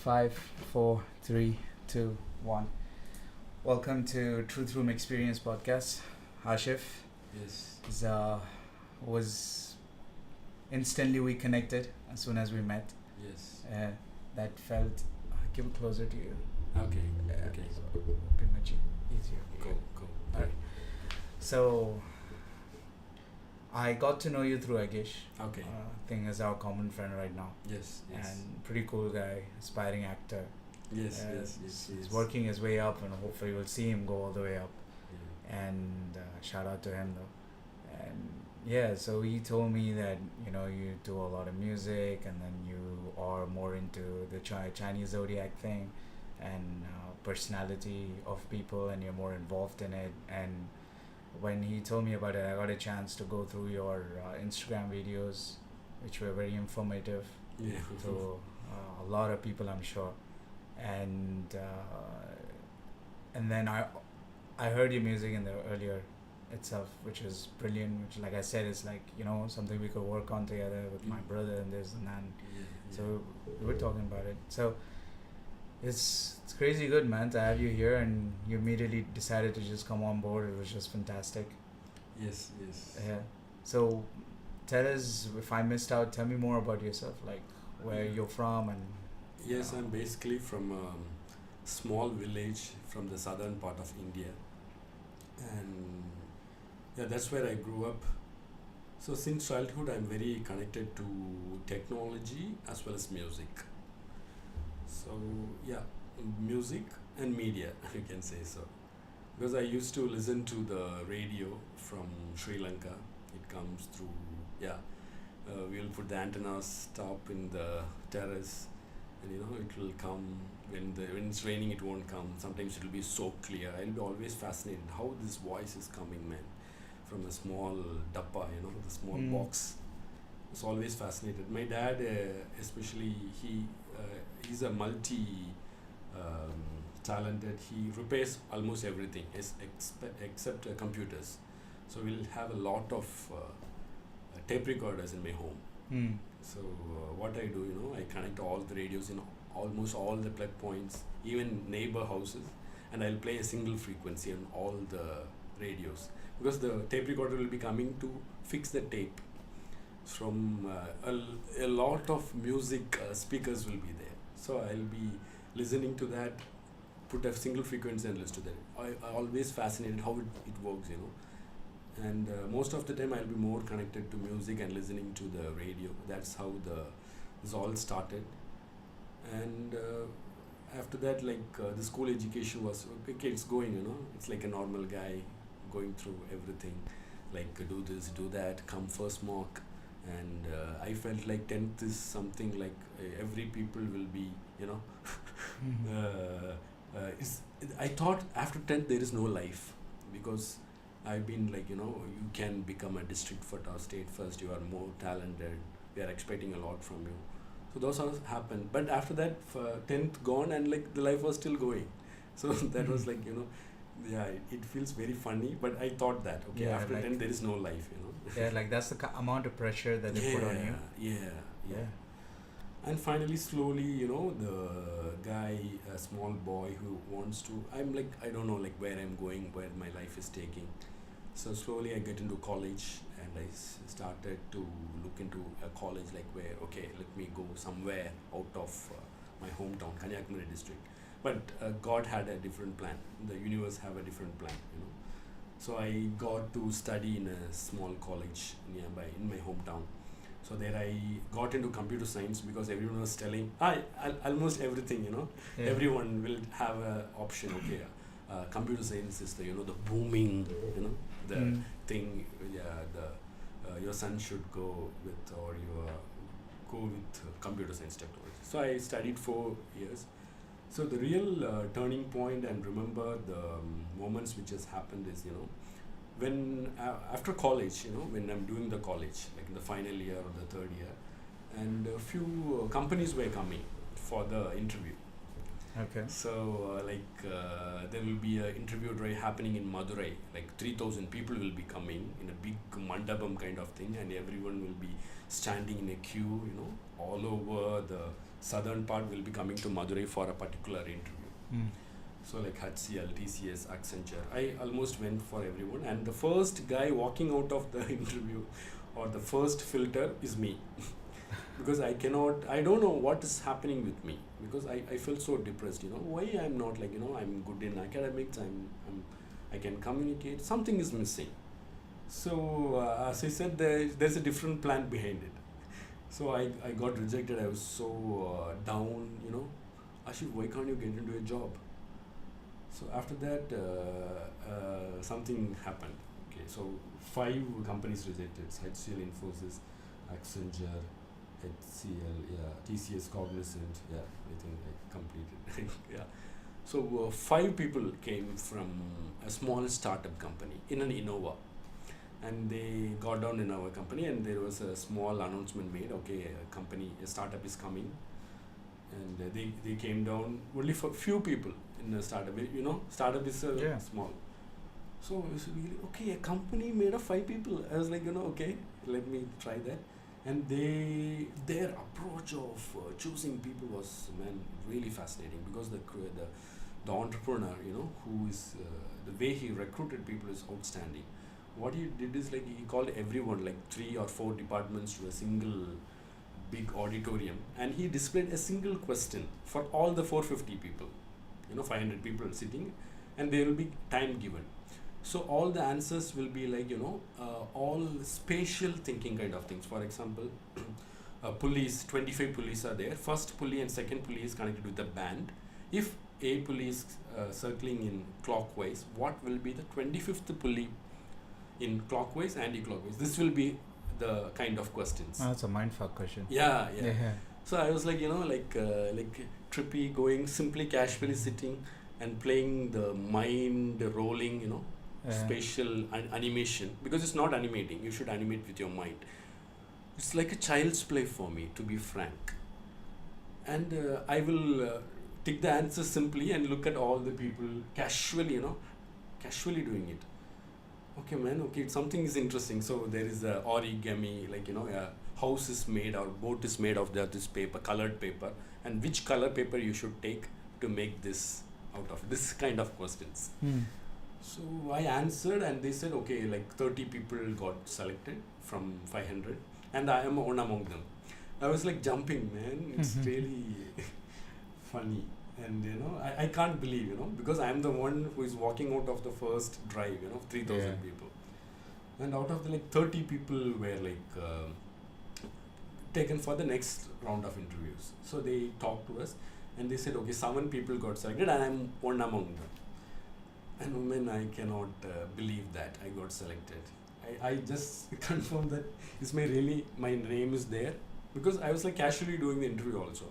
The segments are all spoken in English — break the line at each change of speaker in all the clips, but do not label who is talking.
Five, four, three, two, one. Welcome to Truth Room Experience podcast. Ahshif
Yes.
is, was instantly we connected as soon as we met.
Yes.
That felt. Give it closer to you.
Okay. Okay.
So be much easier.
Go. Go.
Alright. So I got to know you through Agish.
Okay.
I think is our common friend right now.
Yes. Yes.
And pretty cool guy, aspiring actor.
Yes. Yes.
He's working his way up, and hopefully we'll see him go all the way up.
Yeah.
And shout out to him though. And yeah, so he told me that you do a lot of music, and then you are more into the Chinese zodiac thing, and personality of people, and you're more involved in it. And when he told me about it, I got a chance to go through your Instagram videos, which were very informative
Yeah.
to a lot of people, I'm sure. And then I heard your music in the earlier itself, which is brilliant. Which, like I said, is like something we could work on together with my brother and this and that.
Yeah.
So we were talking about it. So it's crazy good, man, to have you here, and you immediately decided to just come on board. It was just fantastic.
Yes. Yes.
Yeah. So tell us, if I missed out, tell me more about yourself, like where you're from and.
Yes, I'm basically from a small village from the southern part of India, and yeah, that's where I grew up. So since childhood, I'm very connected to technology as well as music. So yeah, music and media, you can say so. Because I used to listen to the radio from Sri Lanka. It comes through, yeah. We'll put the antennas top in the terrace, and it will come when it's raining. It won't come. Sometimes it will be so clear. I'll be always fascinated how this voice is coming, man, from a small dappa, the small box. It's always fascinated. My dad, especially, he's a multi talented. He repairs almost everything except computers. So we'll have a lot of tape recorders in my home. So what I do, I connect all the radios in almost all the plug points, even neighbor houses, and I'll play a single frequency on all the radios, because the tape recorder will be coming to fix the tape. From a lot of music speakers will be there, so I'll be listening to that, put a single frequency and listen to that. I always fascinated how it works, and most of the time I'll be more connected to music and listening to the radio. That's how this all started. And after that, the school education was okay, it's going, it's like a normal guy going through everything, like do this, do that, come first mark. And I felt like 10th is something like every people will be, I thought after 10th there is no life, because I've been you can become a district first or state first, you are more talented, we are expecting a lot from you. So those all happened. But after that, 10th gone, and the life was still going. So that was yeah, it feels very funny, but I thought that, okay, after 10th there is no life,
Yeah, that's the amount of pressure that they put on you.
Yeah. And finally, slowly, the guy, a small boy who wants to, I don't know, where I'm going, where my life is taking. So slowly I get into college, and I started to look into a college, where, okay, let me go somewhere out of my hometown, Kanyakumari district. But God had a different plan. The universe have a different plan, So I got to study in a small college nearby in my hometown. So there I got into computer science, because everyone was telling, almost everything,
Yeah.
everyone will have a option. Okay, computer science is the the booming, the thing. Yeah, your son should go with, or you go with computer science technology. So I studied 4 years. So the real turning point, and remember the moments which has happened, is when after college, when I'm doing the college, in the final year or the third year, and a few companies were coming for the interview.
Okay.
So there will be an interview drive happening in Madurai. 3,000 people will be coming in a big mandapam kind of thing, and everyone will be standing in a queue, all over the southern part will be coming to Madurai for a particular interview.
Mm.
So like HCL, TCS, Accenture, I almost went for everyone. And the first guy walking out of the interview or the first filter is me. Because I don't know what is happening with me. Because I felt so depressed, why I'm not like, I'm good in academics, I can communicate, something is missing. So as I said, there's a different plan behind it. So I got rejected. I was so down, Ashif, why can't you get into a job? So after that, something happened. Okay, so 5 companies rejected: HCL, Infosys, Accenture, HCL, TCS, Cognizant. I think I completed. So 5 people came from a small startup company in an Innova, and they got down in our company, and there was a small announcement made. Okay, a startup is coming, and they came down only for few people in a startup. Startup is small. So it's really, okay, a company made of 5 people. I was like, okay, let me try that. And their approach of choosing people was, really fascinating, because the entrepreneur, who is the way he recruited people is outstanding. What he did is like he called everyone, like 3 or 4 departments, to a single big auditorium, and he displayed a single question for all the 450 people, 500 people sitting, and there will be time given. So all the answers will be like, all spatial thinking kind of things. For example, pulleys, 25 pulleys are there. First pulley and second pulley is connected with the band. If a pulley is circling in clockwise, what will be the 25th pulley in clockwise, anti-clockwise? This will be the kind of questions.
That's a mindfuck question.
Yeah. So I was like, like trippy, going simply casually sitting and playing the mind rolling, spatial animation, because it's not animating. You should animate with your mind. It's like a child's play for me, to be frank. And I will take the answer simply and look at all the people casually, casually doing it. Okay, man, something is interesting. So there is a origami, like, a house is made or boat is made of this paper, colored paper, and which color paper you should take to make this out of this kind of questions. So I answered, and they said, okay, like 30 people got selected from 500, and I am one among them. I was like jumping, man. It's really funny. And I can't believe, because I am the one who is walking out of the first drive, 3,000 people. And out of the 30 people were taken for the next round of interviews. So they talked to us, and they said, okay, 7 people got selected, and I'm one among them. And I cannot believe that I got selected. I just confirmed that my name is there, because I was casually doing the interview also.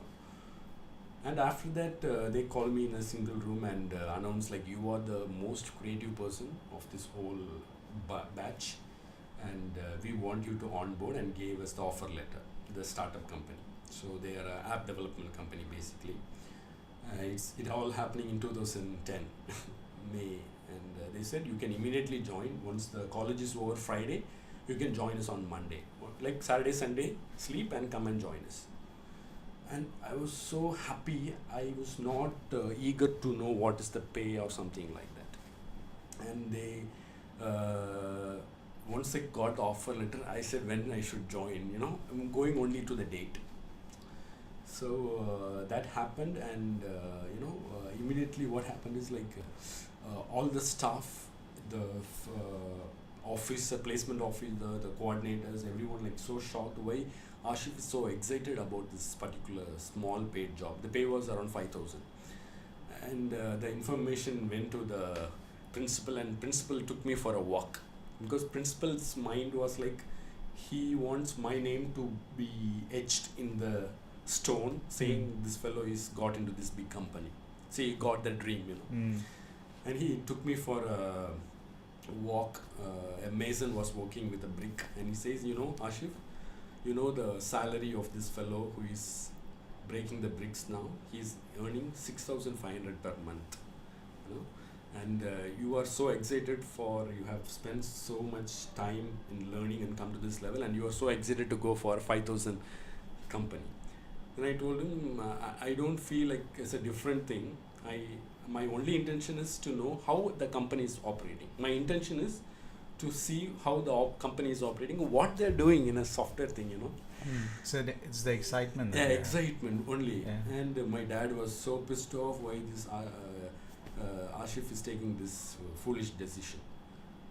And after that, they called me in a single room and announced, you are the most creative person of this whole batch, and we want you to onboard, and gave us the offer letter, the startup company. So they are an app development company, basically. It all happening in 2010, May. And they said, you can immediately join. Once the college is over Friday, you can join us on Monday. Like Saturday, Sunday, sleep and come and join us. And I was so happy. I was not eager to know what is the pay or something like that. And they, once I got the offer letter, I said when I should join. I'm going only to the date. So that happened, and immediately what happened is all the staff, the office, placement office, the coordinators, everyone so shocked why Ahshif is so excited about this particular small paid job. The pay was around 5,000, and the information went to the principal, and principal took me for a walk, because principal's mind was he wants my name to be etched in the stone, saying this fellow is got into this big company. So he got the dream, And he took me for a walk. A mason was working with a brick, and he says, Ahshif, the salary of this fellow who is breaking the bricks now, he's earning 6,500 per month. And you are so excited you have spent so much time in learning and come to this level, and you are so excited to go for 5,000 company. Then I told him, I don't feel like it's a different thing. My only intention is to know how the company is operating. My intention is to see how the company is operating, what they're doing in a software thing, you know.
So it's the excitement.
Yeah, excitement only.
Yeah.
And my dad was so pissed off why this Ahshif is taking this foolish decision.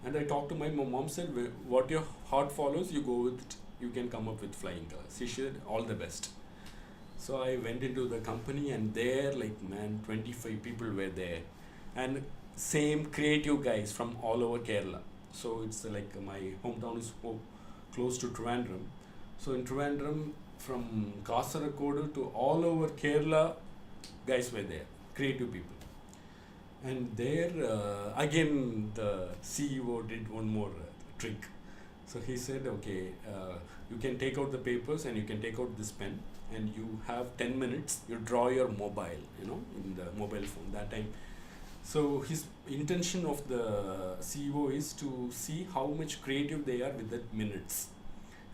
And I talked to my mom. Mom said, what your heart follows, you go with it. You can come up with flying colors. She said, all the best. So I went into the company, and there, like, man, 25 people were there. And same creative guys from all over Kerala. So it's like my hometown is close to Trivandrum. So in Trivandrum, from Kasaragod to all over Kerala, guys were there, creative people. And there, again, the CEO did one more trick. So he said, okay, you can take out the papers and you can take out this pen, and you have 10 minutes, you draw your mobile, you know, in the mobile phone that time. So his intention of the CEO is to see how much creative they are with the minutes,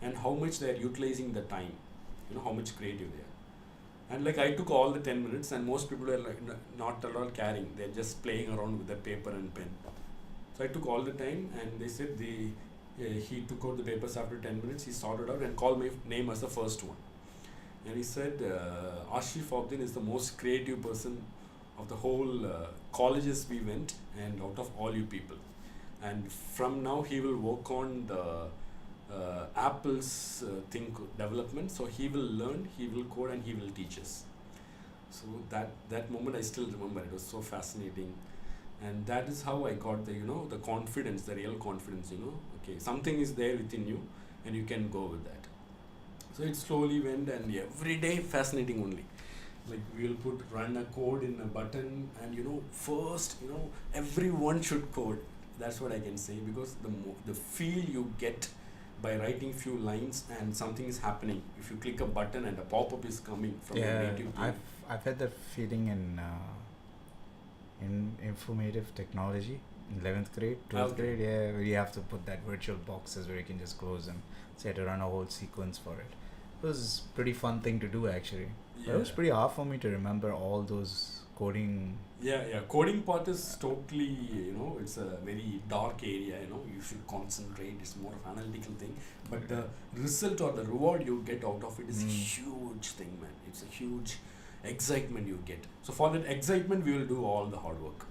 and how much they are utilizing the time, you know, how much creative they are. And like I took all the 10 minutes, and most people are like not at all caring, they're just playing around with the paper and pen. So I took all the time, and they said he took out the papers after 10 minutes, he sorted out and called my name as the first one. And he said, Ahshif Abdeen is the most creative person of the whole colleges we went, and out of all you people. And from now he will work on the Apple's thing development. So he will learn, he will code, and he will teach us. So that moment I still remember. It was so fascinating. And that is how I got the, you know, the confidence, the real confidence, you know, okay, something is there within you and you can go with that. So it slowly went, and every day fascinating only. Like we'll run a code in a button, and you know, first, you know, everyone should code. That's what I can say, because the feel you get by writing few lines and something is happening. If you click a button and a pop-up is coming from your native game.
I've had that feeling in informative technology in 11th grade, 12th grade, where you have to put that virtual boxes where you can just close them. So you had to run a whole sequence for it. It was a pretty fun thing to do, actually. Yeah. But it was pretty hard for me to remember all those coding.
Yeah. Coding part is totally, you know, it's a very dark area, you know, you should concentrate, it's more of an analytical thing. But the result or the reward you get out of it is a huge thing, man. It's a huge excitement you get. So for that excitement, we will do all the hard work.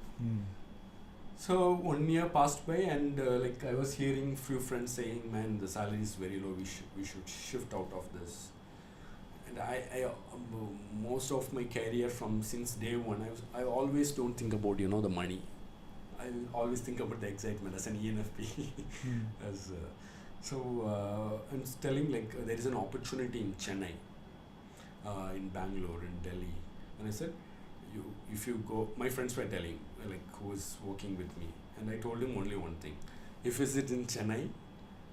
So 1 year passed by, and like I was hearing few friends saying, man, the salary is very low, we should shift out of this. And I most of my career from since day one, I always don't think about, you know, the money. I always think about the excitement as an ENFP. I'm telling, like, there is an opportunity in Chennai, in Bangalore, in Delhi. And I said, if you go, my friends were telling, like, who was working with me, and I told him only one thing: if it's in Chennai,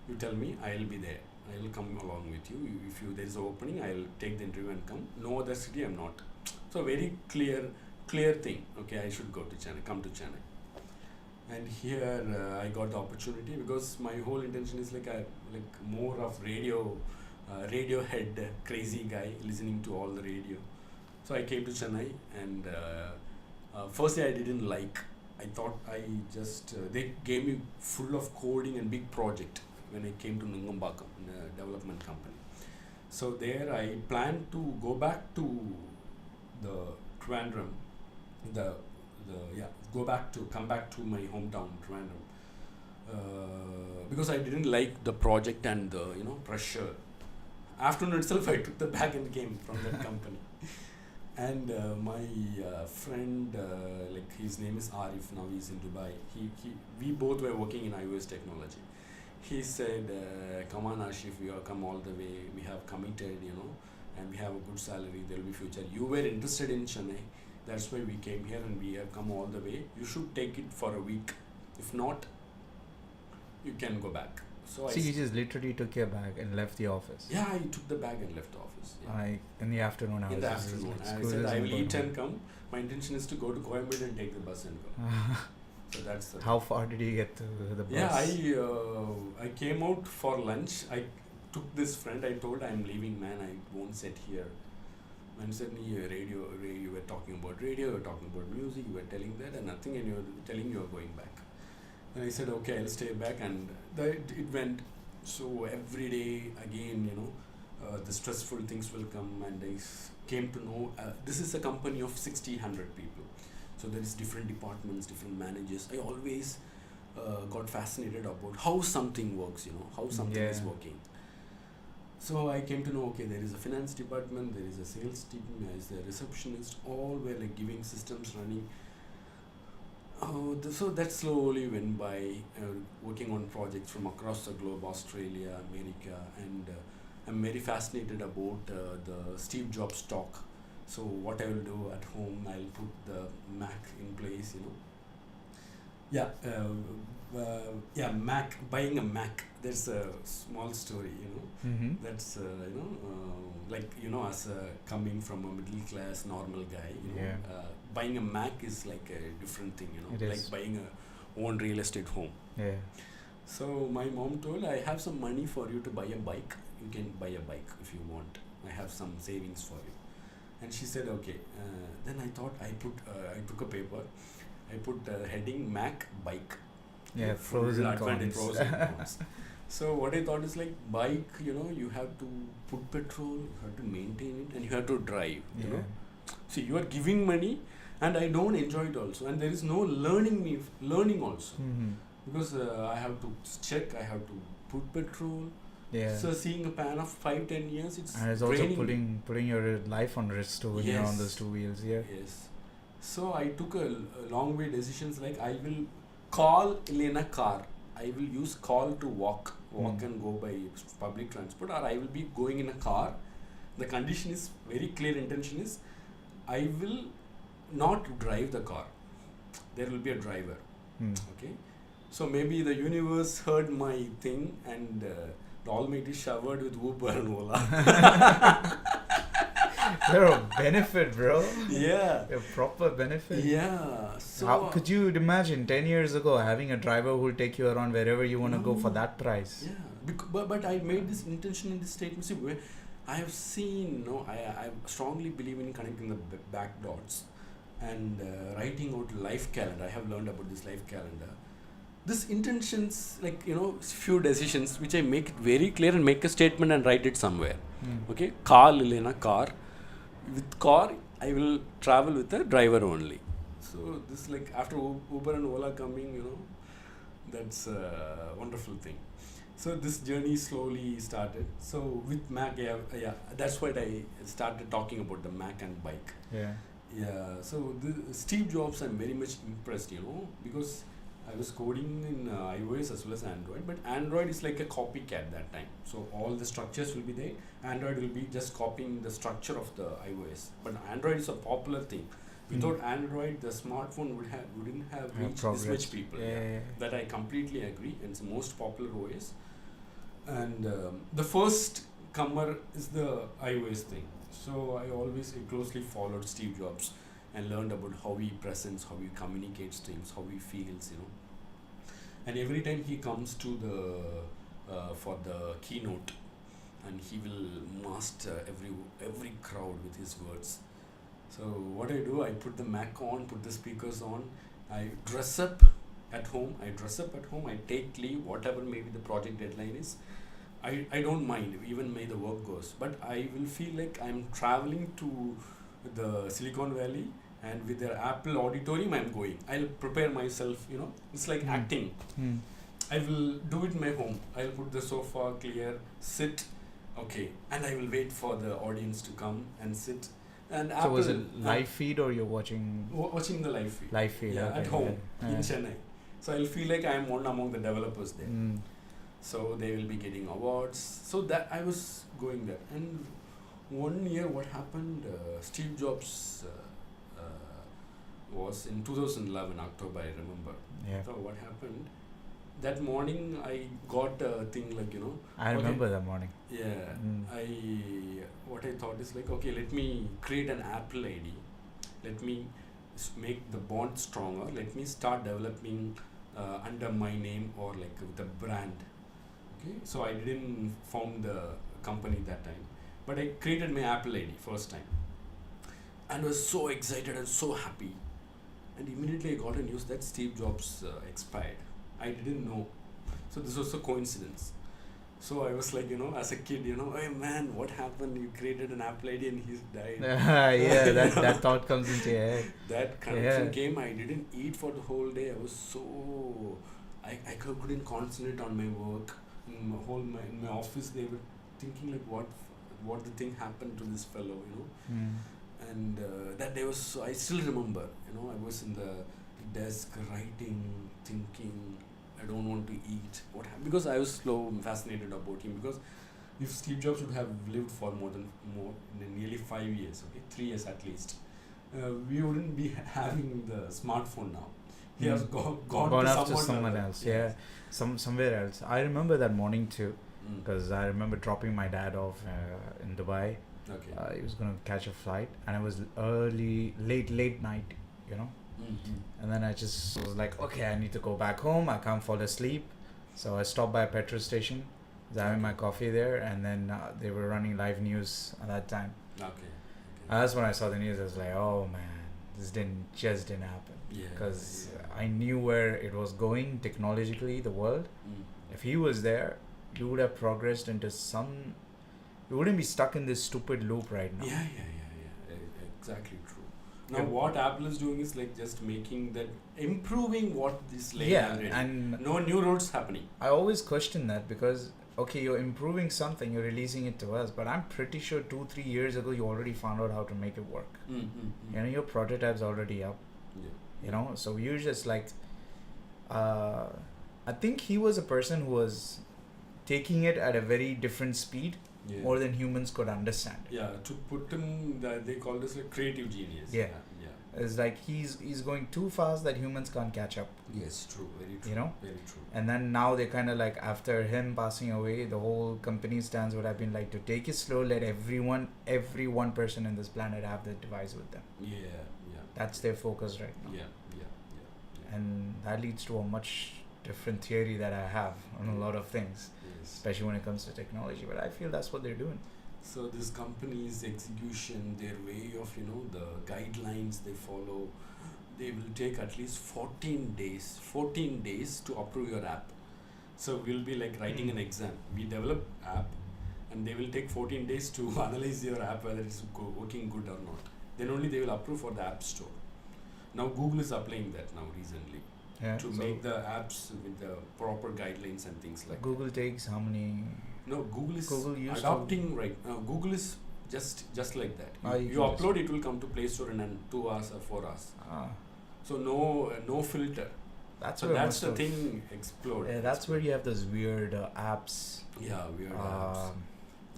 you tell me, I'll be there. I'll come along with you. If there is an opening, I'll take the interview and come. No other city, I'm not. So very clear thing. Okay, I should go to Chennai, come to Chennai. And here I got the opportunity, because my whole intention is like more of radio head, crazy guy listening to all the radio. So I came to Chennai, and firstly I didn't like. I thought they gave me full of coding and big project when I came to Nungambakam, in a development company. So there I planned to go back to the Trivandrum, come back to my hometown, Trivandrum, because I didn't like the project and the, you know, pressure. Afternoon itself, I took the bag and came from that company. And my friend, like, his name is Arif, now he's in Dubai. We both were working in iOS technology. He said, come on Ahshif, we have come all the way, we have committed, you know, and we have a good salary, there will be future. You were interested in Chennai, that's why we came here, and we have come all the way. You should take it for a week. If not, you can go back. So
you just literally took your bag and left the office?
Yeah, I took the bag and left the office. Yeah.
In the afternoon?
In the afternoon. I said, I will eat and come. My intention is to go to Coyotl and take the bus and go. So that's
How far did you get to the bus?
Yeah, I came out for lunch. I took this friend. I told, I'm leaving, man. I won't sit here. And suddenly you were talking about radio, you were talking about music, you were telling that and nothing, and you were telling you were going back. And I said, okay, I'll stay back, and it went. So every day again, the stressful things will come, and came to know this is a company of 60-100 people. So there is different departments, different managers. I always got fascinated about how something works, how something is working. So I came to know, okay, there is a finance department, there is a sales team, there is a receptionist, all were like giving systems running. So that slowly went by, working on projects from across the globe, Australia, America, and I'm very fascinated about the Steve Jobs talk. So what I will do at home, I'll put the Mac in place, Yeah, Mac, buying a Mac, there's a small story, That's, as coming from a middle class, normal guy, buying a Mac is like a different thing, like buying a own real estate home.
Yeah.
So my mom told, I have some money for you to buy a bike. You can buy a bike if you want. I have some savings for you. And she said, okay. Then I thought I took a paper. I put heading Mac bike.
Yeah, pros and cons.
Pros and cons. So what I thought is like bike, you have to put petrol, you have to maintain it, and you have to drive, you know. See, you are giving money, and I don't enjoy it also. And there is no learning also. Because I have to check, I have to put petrol.
Yeah.
So seeing a pan of 5-10 years, it's
and it's also putting your life on risk too when you're on those two wheels. Yeah.
Yes. So I took a long way decisions like I will call in a car. I will use call to walk and go by public transport, or I will be going in a car. The condition is very clear. Intention is I will not drive the car. There will be a driver. Okay. So maybe the universe heard my thing, and the Almighty showered with Uber and Ola.
They're a benefit, bro.
Yeah.
A proper benefit.
Yeah. So
how could you imagine 10 years ago having a driver who will take you around wherever you want to go for that price?
Yeah. But I made this intention in this statement. See, I have seen, I strongly believe in connecting the back dots and writing out life calendar. I have learned about this life calendar. This intentions, few decisions which I make it very clear and make a statement and write it somewhere. Okay, car Lilena car. With car, I will travel with a driver only. So this after Uber and Ola coming, that's a wonderful thing. So this journey slowly started. So with Mac, that's why I started talking about the Mac and bike.
Yeah.
Yeah. So Steve Jobs, I'm very much impressed, because I was coding in iOS as well as Android, but Android is like a copycat that time. So all the structures will be there. Android will be just copying the structure of the iOS. But Android is a popular thing. Without Android, the smartphone wouldn't have reached this much people.
Yeah.
That I completely agree. And it's the most popular OS. And the first comer is the iOS thing. So I always closely followed Steve Jobs and learned about how he presents, how he communicates things, how he feels, And every time he comes to for the keynote, and he will master every crowd with his words. So what I do, I put the Mac on, put the speakers on, I dress up at home, I take leave, whatever maybe the project deadline is. I don't mind, even may the work goes, but I will feel like I'm traveling to the Silicon Valley, and with their Apple auditorium I'm going. I'll prepare myself, it's like acting. I will do it in my home. I'll put the sofa clear, sit, okay, and I will wait for the audience to come and sit. And
so
Apple,
was it live feed or you're watching?
Watching the live feed.
Live feed,
yeah,
okay,
at home in Chennai. So I'll feel like I'm one among the developers there. So they will be getting awards. So that I was going there. And one year what happened, Steve Jobs was in 2011, October, I remember.
Yeah.
So what happened, that morning I got a thing
I remember that morning.
Yeah. What I thought is okay, let me create an Apple ID. Let me make the bond stronger. Let me start developing under my name or with a brand. Okay. So I didn't found the company that time, but I created my Apple ID first time. and was so excited and so happy. And immediately I got a news that Steve Jobs expired. I didn't know. So this was a coincidence. So I was like, as a kid, hey man, what happened? You created an Apple ID and he's died.
Yeah, that thought comes into your head.
That connection came. I didn't eat for the whole day. I was so... I couldn't concentrate on my work. In my office, they were thinking like, what the thing happened to this fellow, And that day was... I still remember, I was in the desk writing, thinking... I don't want to eat. Because I was so fascinated about him. Because if Steve Jobs would have lived for more than nearly 5 years, 3 years at least, we wouldn't be having the smartphone now. He has gone
to someone else. Yeah, somewhere else. I remember that morning too, because I remember dropping my dad off in Dubai.
Okay.
He was gonna catch a flight, and it was late night. And then I just was like, okay, I need to go back home. I can't fall asleep. So I stopped by a petrol station, was having my coffee there, and then they were running live news at that time.
Okay.
That's when I saw the news. I was like, oh man, this didn't happen. Because I knew where it was going technologically, the world. If he was there, you would have progressed into some... You wouldn't be stuck in this stupid loop right now.
Yeah. Exactly true. Now what Apple is doing is like just making that, improving what this layer already. And no new roads happening.
I always question that because, okay, you're improving something, you're releasing it to us, but I'm pretty sure 2-3 years ago you already found out how to make it work. Your prototype's already up. So you're just like, I think he was a person who was taking it at a very different speed. More than humans could understand.
Yeah, to put him, they call this a creative genius.
Yeah. It's like he's going too fast that humans can't catch up.
Yes, true, very true. Very true.
And then now they kind of like, after him passing away, the whole company stance would have been like to take it slow, let every one person in this planet have the device with them.
Yeah.
That's their focus right now.
Yeah.
And that leads to a much different theory that I have on a lot of things. Especially when it comes to technology, but I feel that's what they're doing.
So this company's execution, their way of, the guidelines they follow, they will take at least 14 days to approve your app. So we'll be like writing an exam. We develop app and they will take 14 days to analyze your app, whether it's working good or not. Then only they will approve for the app store. Now Google is applying that now recently. To make the apps with the proper guidelines and things like
Google that. Takes how many?
No, Google is adopting right now. Google is just like that. You upload, it will come to Play Store in 2 hours or 4 hours. So no filter. That's the thing explode.
Yeah, that's where you have those weird apps.
Yeah, weird apps.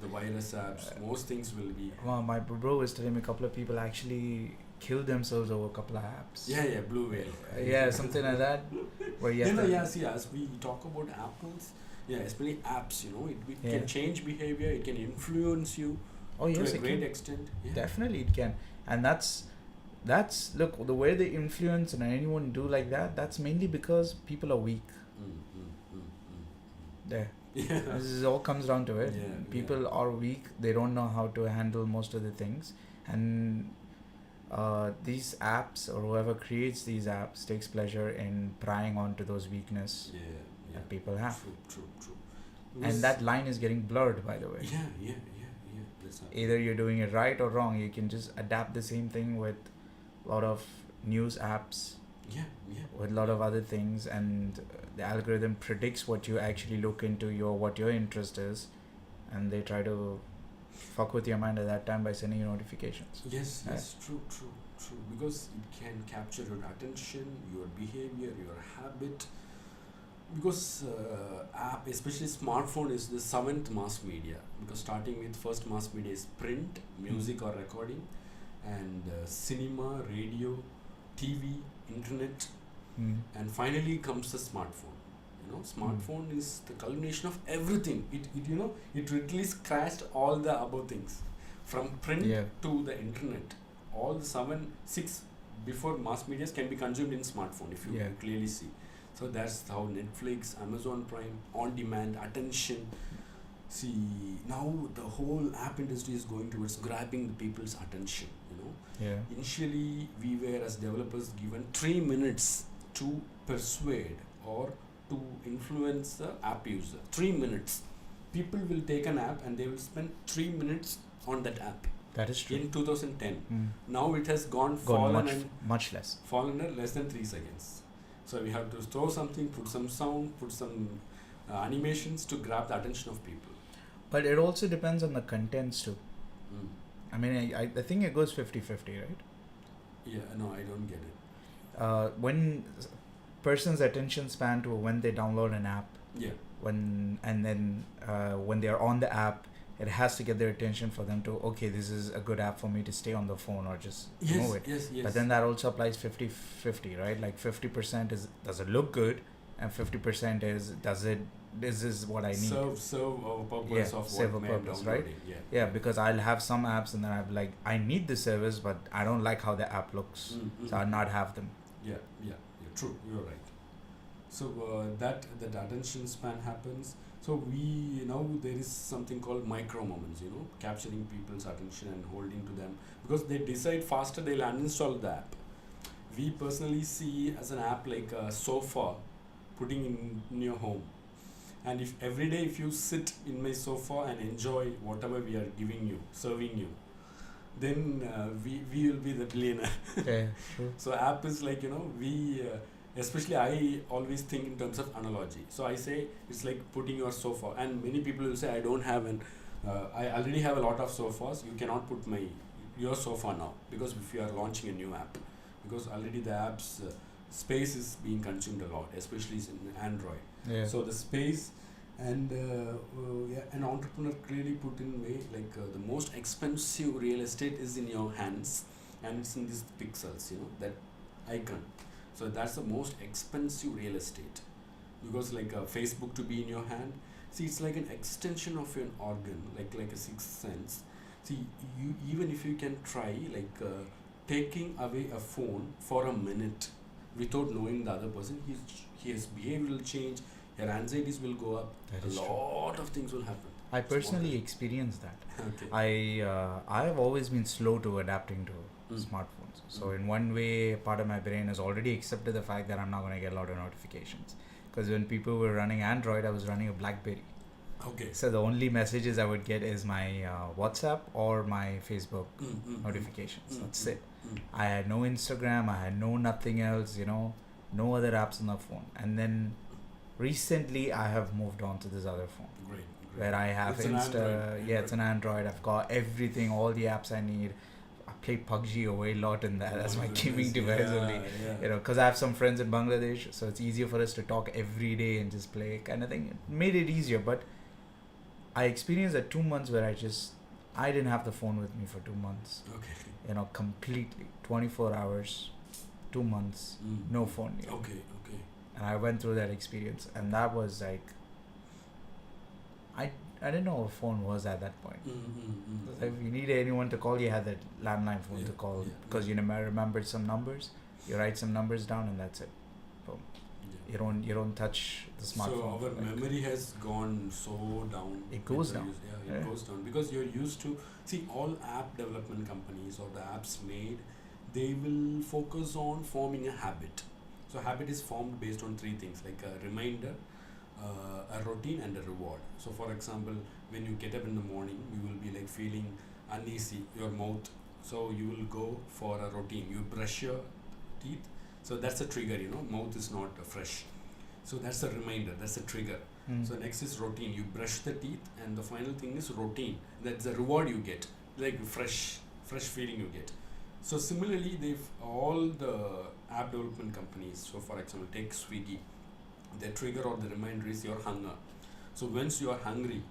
The virus apps. Most things will be.
Well, my bro was telling me a couple of people actually kill themselves over a couple of apps.
Yeah, blue whale.
Something like that. Where you
see, as we talk about Apples, especially apps, it can change behavior, it can influence you to a great extent. Yeah.
Definitely it can. And that's look, the way they influence and anyone do like that, that's mainly because people are weak. There.
Yeah.
This all comes down to it. People are weak, they don't know how to handle most of the things. And these apps or whoever creates these apps takes pleasure in prying onto those weaknesses that people have.
True.
And that line is getting blurred, by the way.
Yeah.
Either you're doing it right or wrong. You can just adapt the same thing with a lot of news apps. With a lot of other things, and the algorithm predicts what you actually look into, what your interest is, and they try to fuck with your mind at that time by sending you notifications.
Yes, true. Because it can capture your attention, your behavior, your habit. Because app, especially smartphone, is the 7th mass media. Because starting with first mass media is print, music or recording, and cinema, radio, TV, internet, and finally comes the smartphone. Smartphone is the culmination of everything. It literally scratched all the above things, from print to the internet. All the 6 before mass media can be consumed in smartphone, if you clearly see. So that's how Netflix, Amazon Prime, on demand, attention. See, now the whole app industry is going towards grabbing the people's attention.
Yeah.
Initially, we were as developers given 3 minutes to persuade or to influence the app user. 3 minutes. People will take an app and they will spend 3 minutes on that app.
That is true.
In 2010.
Mm.
Now it has
Gone much less.
Fallen at less than 3 seconds. So we have to throw something, put some sound, put some animations to grab the attention of people.
But it also depends on the contents too.
Mm.
I mean, I think it goes 50-50, right?
Yeah, no, I don't get it.
When person's attention span to when they download an app,
Yeah.
when they are on the app, it has to get their attention for them to, okay, this is a good app for me to stay on the phone or just move it.
Yes.
But then that also applies 50-50, right? Like 50% is, does it look good? And 50% is, this is what I need.
Serve a purpose of
serve
what
a
man
purpose, right?
downloading. Yeah.
Yeah, because I'll have some apps and then I'm like, I need the service, but I don't like how the app looks. So I'll not have them.
Yeah. True, you're right. So that attention span happens. So there is something called micro moments, capturing people's attention and holding to them, because they decide faster they'll uninstall the app. We personally see as an app like a sofa putting in your home, and if every day if you sit in my sofa and enjoy whatever we are giving you, serving you, then we will be the billionaire.
Yeah, true.
So app is like, especially I always think in terms of analogy. So I say it's like putting your sofa, and many people will say I don't have I already have a lot of sofas. You cannot put your sofa now, because if you are launching a new app, because already the app's space is being consumed a lot, especially in Android.
Yeah.
So the space and an entrepreneur clearly put in way like the most expensive real estate is in your hands, and it's in these pixels, that icon. So that's the most expensive real estate, because like Facebook to be in your hand. See, it's like an extension of an organ, like a sixth sense. See, you even if you can try taking away a phone for a minute without knowing the other person, his behavior will change, your anxieties will go up, a lot of things will happen.
I personally experienced that.
Okay.
I have always been slow to adapting to smartphones. So in one way, part of my brain has already accepted the fact that I'm not going to get a lot of notifications. Because when people were running Android, I was running a BlackBerry.
Okay.
So the only messages I would get is my WhatsApp or my Facebook notifications. That's it. I had no Instagram. I had no nothing else, no other apps on the phone. And then recently I have moved on to this other phone.
Great.
Where I have
It's
Insta. Yeah, it's an Android. I've got everything, all the apps I need. I play PUBG a lot in that. That's my gaming device only.
Yeah.
Because I have some friends in Bangladesh, so it's easier for us to talk every day and just play kind of thing. It made it easier, but I experienced that 2 months where I didn't have the phone with me for 2 months.
Okay.
Completely 24 hours, 2 months, no phone.
Okay.
And I went through that experience, and that was like, I didn't know what a phone was at that point. If you needed anyone to call, you had that landline phone to call, because you remembered some numbers. You write some numbers down, and that's it. Boom.
Yeah.
You don't touch the smartphone.
So our memory has gone so down.
It goes down.
It goes down, because you're used to see all app development companies or the apps made. They will focus on forming a habit. So habit is formed based on 3 things, like a reminder, a routine, and a reward. So for example, when you get up in the morning, you will be like feeling uneasy, your mouth. So you will go for a routine. You brush your teeth. So that's a trigger, mouth is not fresh. So that's a reminder, that's a trigger. So next is routine. You brush the teeth, and the final thing is routine. That's the reward you get, like fresh feeling you get. So similarly, all the app development companies, so for example, take Swiggy, the trigger or the reminder is your hunger. So once you are hungry,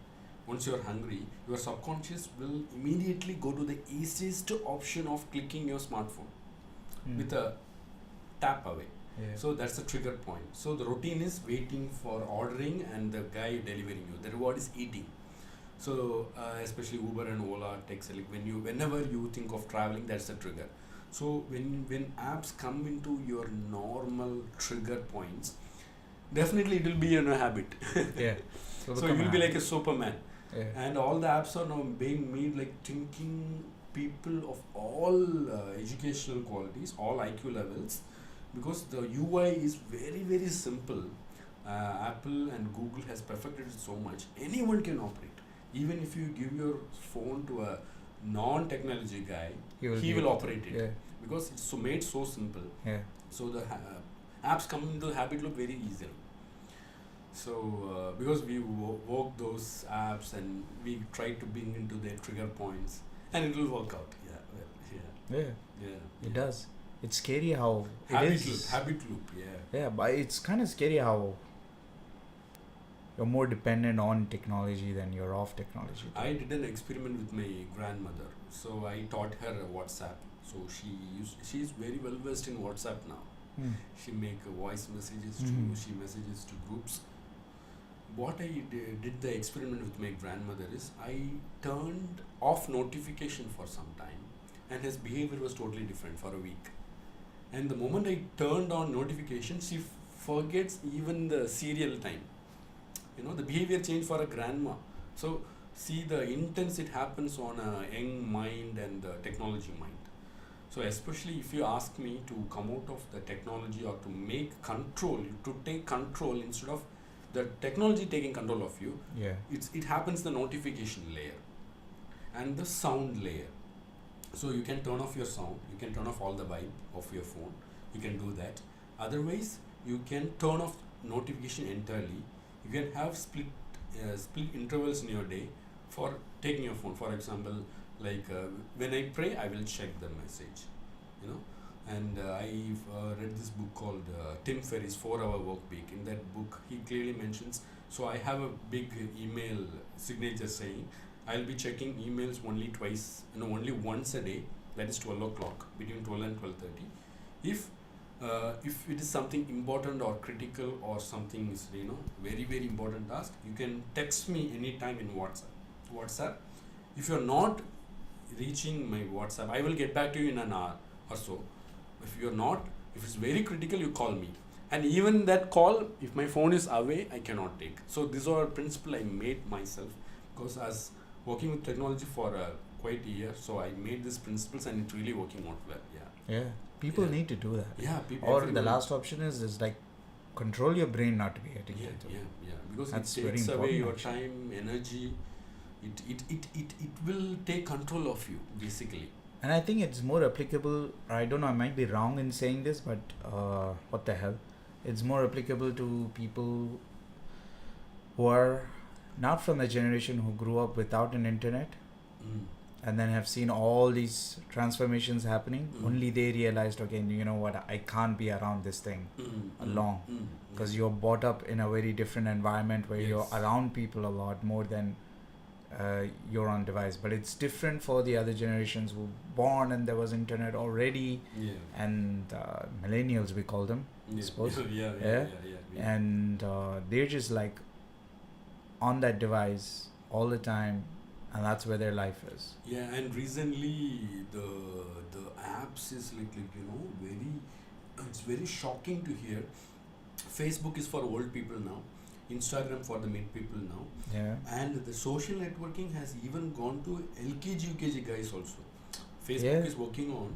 your subconscious will immediately go to the easiest option of clicking your smartphone with a tap away.
Yeah.
So that's the trigger point. So the routine is waiting for ordering and the guy delivering you. The reward is eating. So especially Uber and Ola takes whenever you think of traveling, that's the trigger. So when apps come into your normal trigger points, definitely it will be a habit.
Yeah.
So you will be like a Superman.
Yeah.
And all the apps are now being made like thinking people of all educational qualities, all IQ levels, because the UI is very very simple. Apple and Google has perfected it so much. Anyone can operate. Even if you give your phone to a non-technology guy, he will operate it,
yeah,
because it's so made so simple.
yeah,
So the apps come into the habit loop very easily. So because we work those apps and we try to bring into their trigger points, and it will work out. Yeah, well,
yeah,
yeah.
it does. It's scary how
Habit loop. Yeah.
Yeah, but it's kind of scary how you're more dependent on technology than you're off technology.
I did an experiment with my grandmother. So I taught her WhatsApp. So she's very well versed in WhatsApp now.
Hmm.
She make voice messages
Mhm.
she messages to groups. What I did the experiment with my grandmother is I turned off notification for some time, and his behavior was totally different for a week. And the moment I turned on notification, she forgets even the serial time. The behavior change for a grandma. So see the intense it happens on a young mind and the technology mind. So especially if you ask me to come out of the technology or to make control, to take control instead of the technology taking control of you,
Yeah.
it happens the notification layer and the sound layer. So you can turn off your sound, you can turn off all the vibe of your phone, you can do that. Otherwise, you can turn off notification entirely. You can have split intervals in your day for taking your phone. For example, like when I pray, I will check the message, And I've read this book called Tim Ferriss' 4-Hour Work Week. In that book, he clearly mentions. So I have a big email signature saying I'll be checking emails only twice, only once a day. That is 12 o'clock, between 12 and 12:30. If it is something important or critical or something is very very important task, you can text me anytime in WhatsApp. If you're not reaching my WhatsApp, I will get back to you in an hour or so. If it's very critical, you call me. And even that call, if my phone is away, I cannot take. So these are a principle I made myself, because as working with technology for quite a year, so I made these principles and it's really working out well.
Yeah. People need to do that.
Yeah,
or the last option is like control your brain not to be addicted to.
Yeah. Because
That's
it takes
very
away your
important,
time, energy. It will take control of you, basically.
And I think it's more applicable. I don't know, I might be wrong in saying this, but what the hell? It's more applicable to people who are not from the generation who grew up without an internet and then have seen all these transformations happening. Only they realized, okay, you know what, I can't be around this thing long, because you're brought up in a very different environment where you're around people a lot more than you're on device. But it's different for the other generations who were born and there was internet already, and millennials we call them, I suppose. And they're just like on that device all the time, and that's where their life is.
Yeah, and recently the apps is like very, it's very shocking to hear. Facebook is for old people now, Instagram for the mid people now.
Yeah.
And the social networking has even gone to LKG, UKG guys also. Facebook is working on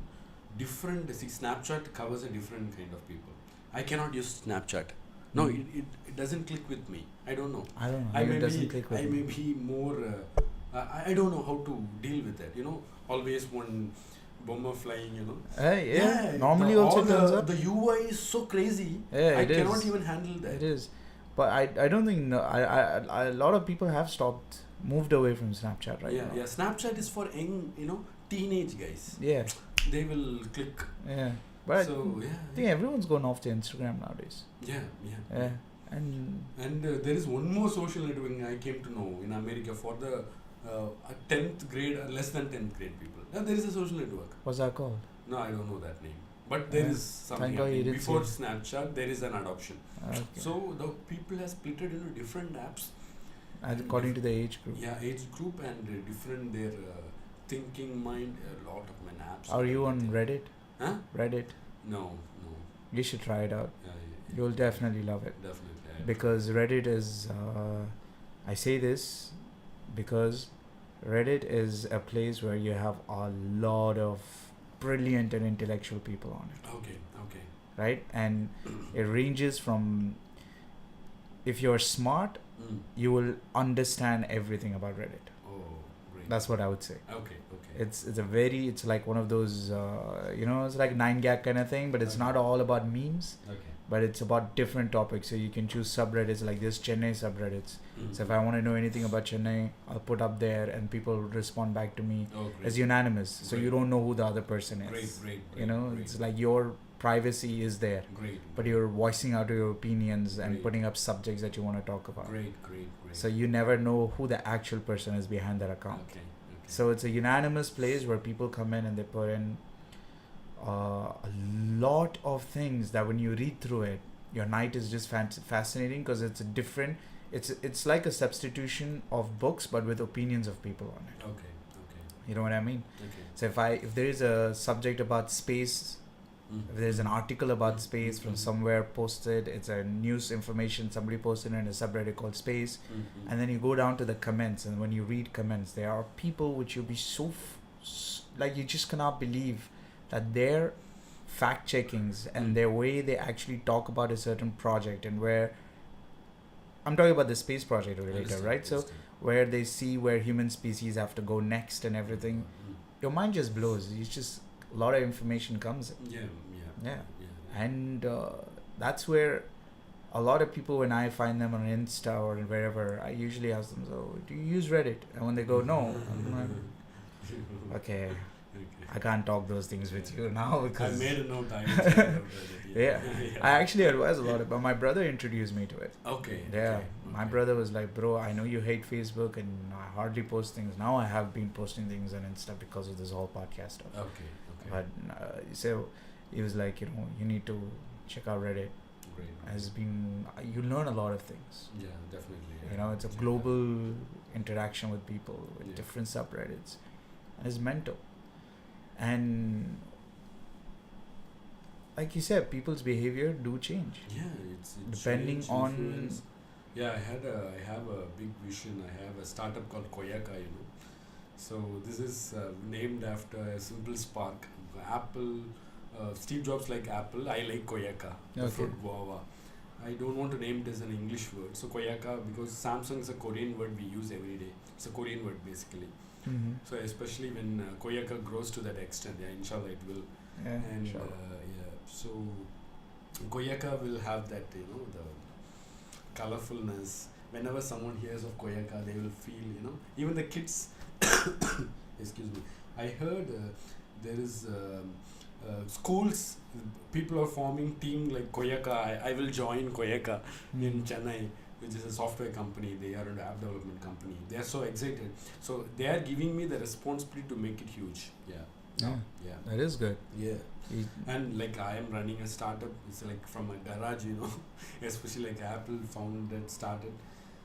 different. Snapchat covers a different kind of people. I cannot use Snapchat. No, it doesn't click with me. I don't know.
It doesn't click with
me. I may be more. I don't know how to deal with that. Always one bomber flying.
Normally also turns up.
The UI is so crazy.
Yeah,
I cannot even handle that.
It is. But I don't think a lot of people have moved away from Snapchat right now.
Yeah, Snapchat is for young, teenage guys.
Yeah.
They will click.
Yeah. But I think everyone's going off to Instagram nowadays.
Yeah.
And
there is one more social networking I came to know in America for the 10th grade, less than 10th grade people. There is a social network.
What's that called?
No, I don't know that name. But there is something happening. Before Snapchat, there is an adoption.
Okay.
So the people have split it into different apps.
According to the age group.
Yeah, age group and different their thinking mind. A lot of men apps.
Are you on Reddit?
Huh?
Reddit?
No.
You should try it out.
Yeah.
You'll definitely love it.
Definitely.
Because Reddit is... I say this because Reddit is a place where you have a lot of brilliant and intellectual people on it,
Okay. Okay.
right? And it ranges from, if you're smart,
Mm.
you will understand everything about Reddit.
Oh, great.
That's what I would say.
Okay. Okay.
It's like one of those it's like 9gag kind of thing, but it's
Okay.
not all about memes,
Okay.
but it's about different topics. So you can choose subreddits like this Chennai subreddits. So if I want to know anything about Chennai, I'll put up there and people respond back to me.
Oh, great.
It's unanimous, so you
Great.
don't know who the other person is.
Great. Great.
You know,
great.
it's like your privacy is there,
Great.
but you're voicing out your opinions and
Great.
putting up subjects that you want to talk about.
Great. Great. Great.
So you never know who the actual person is behind that account.
Okay. Okay.
So it's a unanimous place where people come in and they put in a lot of things that when you read through it, your night is just fascinating, because it's a different. It's like a substitution of books, but with opinions of people on it.
Okay. Okay.
You know what I mean?
Okay.
So if there is a subject about space, if there's an article about space from somewhere posted, it's a news information somebody posted in a subreddit called space, and then you go down to the comments, and when you read comments, there are people which you'll be like, you just cannot believe that their fact checkings and their way they actually talk about a certain project, and where I'm talking about the space project related, right? So where they see where human species have to go next and everything, your mind just blows. It's just a lot of information comes in.
Yeah.
And that's where a lot of people, when I find them on Insta or wherever, I usually ask them, so do you use Reddit? And when they go, no, I'm like, okay, I can't talk those things with you now, because
I made a note.
yeah. I actually advise a lot about. My brother introduced me to it.
Okay.
Yeah,
okay,
my
okay.
brother was like, bro, I know you hate Facebook and I hardly post things. Now I have been posting things on Insta because of this whole podcast stuff.
Okay. Okay.
But so he was like, you need to check out Reddit.
Great.
Has been, you learn a lot of things.
Yeah, definitely.
You know, it's a
Yeah.
global interaction with people with
Yeah.
different subreddits, and it's mental. And like you said, people's behavior do change.
Yeah, it's
Depending
change,
on-
influence. Yeah, I have a big vision. I have a startup called Coyotl, So this is named after a simple spark. Apple, Steve Jobs like Apple. I like Coyotl, the
Okay.
fruit guava. I don't want to name it as an English word. So Coyotl, because Samsung is a Korean word we use every day. It's a Korean word basically.
Mm-hmm.
So especially when Coyotl grows to that extent, yeah, inshallah it will.
Yeah,
And
sure.
so Coyotl will have that, the colorfulness. Whenever someone hears of Coyotl, they will feel, even the kids. Excuse me. I heard there is schools. People are forming team like Coyotl. I will join Coyotl in Chennai, which is a software company. They are an app development company. They are so excited. So they are giving me the responsibility to make it huge. Yeah.
Yeah, that is good.
Yeah.
You-
And like I am running a startup. It's like from a garage, especially like Apple founded, started.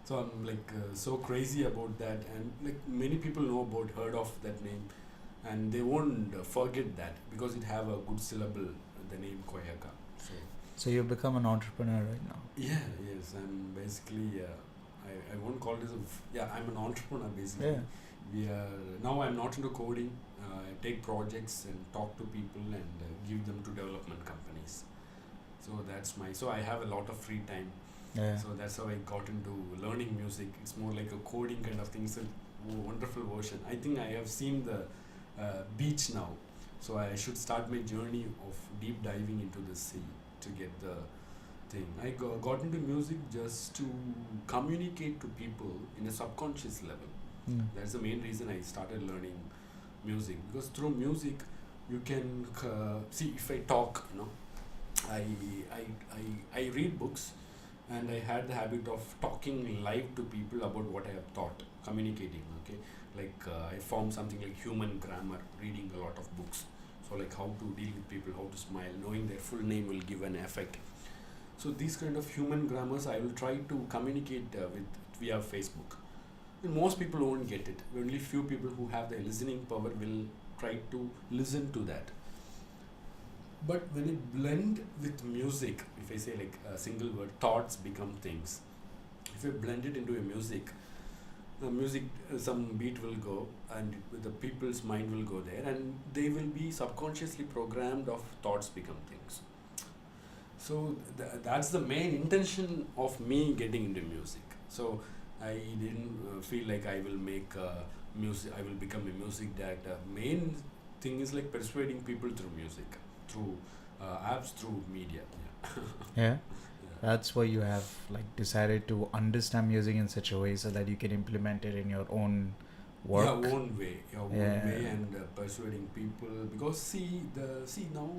So I'm like so crazy about that, and like many people heard of that name, and they won't forget that because it have a good syllable, the name Coyotl.
So you've become an entrepreneur right now.
Yeah, yes, I'm basically I won't call this I'm an entrepreneur basically.
Yeah.
Now I'm not into coding. I take projects and talk to people and give them to development companies. So I have a lot of free time.
Yeah.
So that's how I got into learning music. It's more like a coding kind of thing. It's a wonderful version. I think I have seen the beach now. So I should start my journey of deep diving into the sea to get the thing. I got into music just to communicate to people in a subconscious level.
Mm.
That's the main reason I started learning music, because through music you can see if I talk, I read books, and I had the habit of talking live to people about what I have thought, communicating. Okay, like I formed something like human grammar, reading a lot of books. So like how to deal with people, how to smile, knowing their full name will give an effect. So these kind of human grammars I will try to communicate with via Facebook. And most people won't get it. Only few people who have the listening power will try to listen to that. But when it blend with music, if I say like a single word, thoughts become things. If you blend it into a music, the music, some beat will go, and the people's mind will go there, and they will be subconsciously programmed of thoughts become things. So that's the main intention of me getting into music. So I didn't feel like I will make music, I will become a music director. Main thing is like persuading people through music, through apps, through media.
Yeah.
Yeah.
That's why you have like decided to understand music in such a way so that you can implement it in your own work.
Your own way,
Yeah.
and persuading people. Because see now,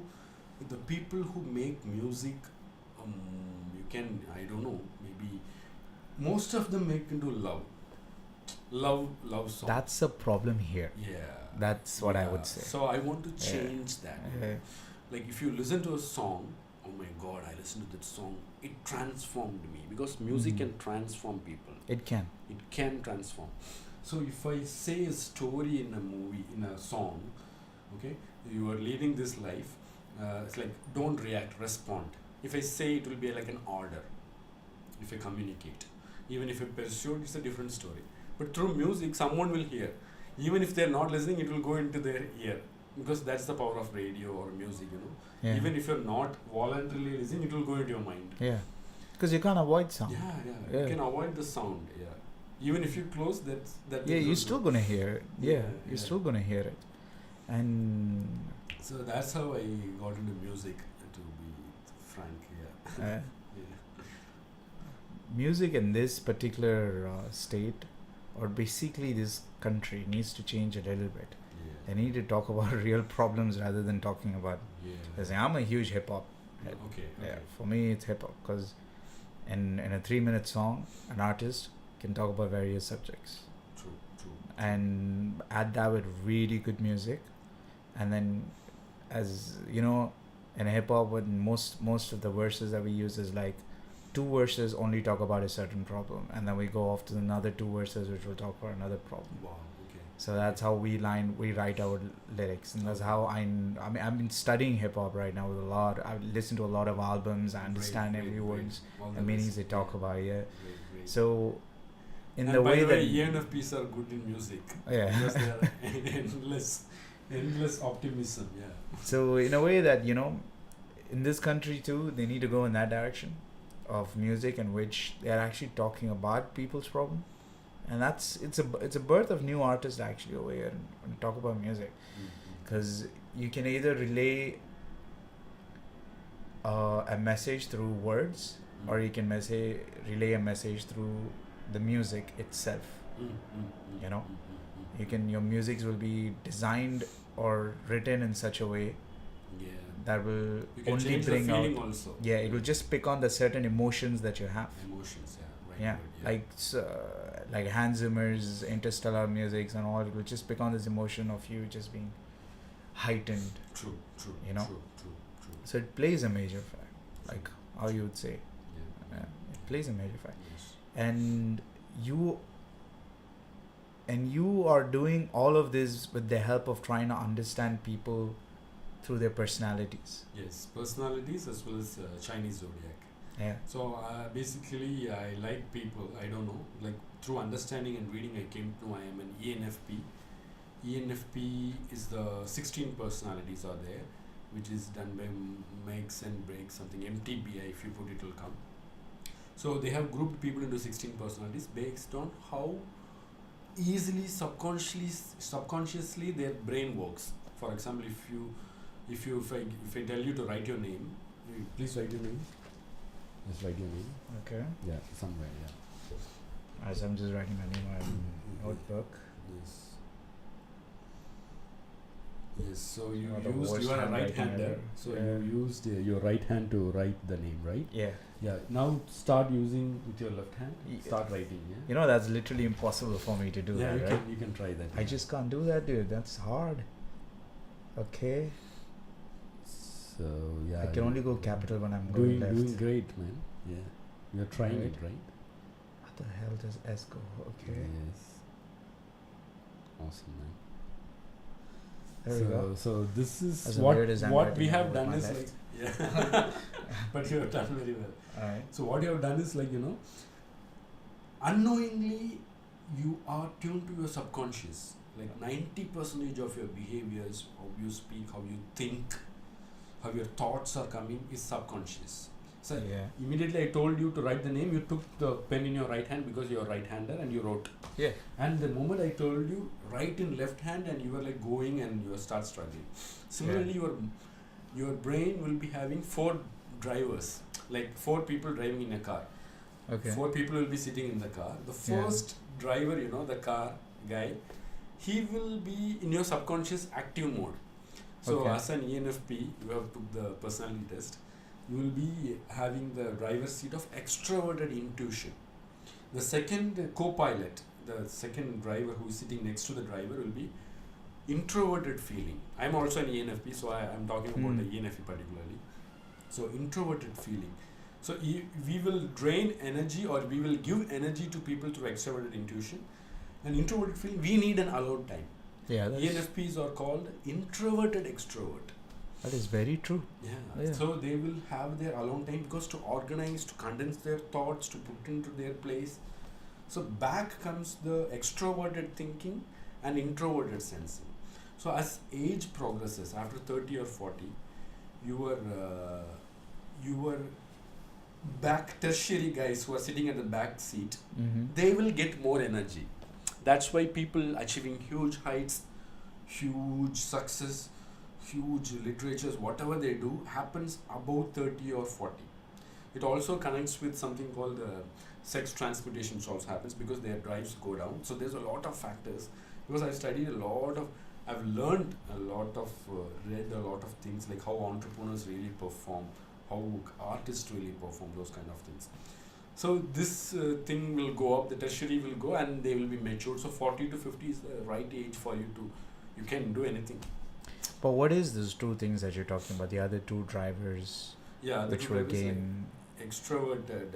the people who make music, you can, I don't know, maybe most of them make into love songs.
That's a problem here.
Yeah.
That's what I would say.
So I want to change that.
Yeah.
Like if you listen to a song, oh my God, I listened to that song. It transformed me, because music can transform people.
It can.
It can transform. So if I say a story in a movie, in a song, okay, you are leading this life. It's like, don't react, respond. If I say, it will be like an order. If I communicate, even if I pursue, it's a different story. But through music, someone will hear. Even if they're not listening, it will go into their ear, because that's the power of radio or music, you know.
Yeah.
Even if you're not voluntarily listening, it will go into your mind.
Yeah. Because you can't avoid sound.
Yeah. You can avoid the sound. Yeah. Even if you close, that.
Yeah, you're still gonna hear it. Yeah,
Yeah,
you're
yeah.
still gonna hear it. And
So that's how I got into music. To be frank, yeah.
uh,
Yeah.
music in this particular state, or basically this country, needs to change a little bit. They need to talk about real problems rather than talking about.
Yeah.
Because I'm a huge hip hop head.
Okay.
Yeah, for me it's hip hop, because in a 3-minute song, an artist can talk about various subjects
True.
and add that with really good music, and then, as you know, in hip hop, when most of the verses that we use is like 2 verses only talk about a certain problem, and then we go off to another 2 verses which will talk about another problem.
Wow. Okay.
So that's how we write our lyrics, and that's how I mean I've been studying hip hop right now with a lot. I've listened to a lot of albums. I understand every words,
All
the meanings they
best.
talk about. Yeah.
Great.
So in
And
the
by
way
the
that
ENFPs are good in music.
Yeah.
Because they are endless optimism. Yeah.
So in a way that, you know, in this country too, they need to go in that direction of music in which they are actually talking about people's problem, and it's a birth of new artists actually over here when you talk about music, because you can either relay a message through words, or you can relay a message through the music itself. You know, your music will be designed or written in such a way that will
You can
only
change the
bring out.
feeling also.
Yeah, it will just pick on the certain emotions that you have.
Emotions, right.
Yeah, like Hans Zimmer's interstellar musics and all. It will just pick on this emotion of you just being heightened.
True.
You know?
True.
So it plays a major fact, like how you would say.
Yeah.
It plays a major fact,
Yes.
and you are doing all of this with the help of trying to understand people through their personalities.
Yes, personalities as well as Chinese zodiac.
Yeah.
So basically, I like people. I don't know, like through understanding and reading, I came to know I am an ENFP. ENFP is the 16 personalities are there, which is done by makes and breaks something. MTBI, if you put it, will come. So they have grouped people into 16 personalities based on how easily subconsciously their brain works. For example, if I tell you to write your name, please write your name. Just write your name.
Okay.
Yeah, somewhere. Yeah.
As I'm just writing my name on a notebook.
Yes. So you
Not the
used
worst
you are a
handwriting
right-hander.
ever.
So
Yeah.
you used your right hand to write the name, right?
Yeah.
Yeah. Now start using with your left hand.
Yeah.
Start writing. Yeah.
You know, that's literally impossible for me to do
Yeah,
that, right?
you can try that.
I just can't do that, dude. That's hard. Okay.
So yeah.
I can only go capital when I'm
doing
going left.
doing great, man. Yeah. You're trying
Right.
it, right?
What the hell does S go? Okay.
Yes. Awesome, man.
There we go.
So this is
As
what
weird as I'm
we
writing
have
with
done
my
is
left.
like yeah. But you have done very well.
Alright.
So what you have done is like, you know, unknowingly you are tuned to your subconscious. Like 90% of your behaviors, how you speak, how you think, how your thoughts are coming is subconscious. So
Yeah.
immediately I told you to write the name, you took the pen in your right hand because you're a right-hander and you wrote.
Yeah.
And the moment I told you write in left hand and you were like going and you start struggling. Similarly, your brain will be having 4 drivers, like 4 people driving in a car.
Okay.
4 people will be sitting in the car. The first driver, the car guy, he will be in your subconscious active mode. So
Okay.
as an ENFP, you have took the personality test. You will be having the driver's seat of extroverted intuition. The second co-pilot, the second driver who is sitting next to the driver will be introverted feeling. I'm also an ENFP, so I'm talking about the ENFP particularly. So introverted feeling. So we will drain energy or we will give energy to people through extroverted intuition. And introverted feeling, we need an alone time.
Yeah.
ENFPs are called introverted extrovert.
That is very true.
Yeah. So they will have their alone time because to organize, to condense their thoughts, to put into their place. So back comes the extroverted thinking and introverted sensing. So as age progresses, after 30 or 40, your back tertiary guys who are sitting at the back seat, they will get more energy. That's why people achieving huge heights, huge success, huge literatures, whatever they do happens above 30 or 40. It also connects with something called sex transmutation, which also happens because their drives go down. So there's a lot of factors. Because I've learned a lot of, read a lot of things like how entrepreneurs really perform, how artists really perform, those kind of things. So this thing will go up, the tertiary will go and they will be matured. So 40 to 50 is the right age for you can do anything.
But what is those 2 things that you're talking about? The other 2 drivers, which will gain
extroverted,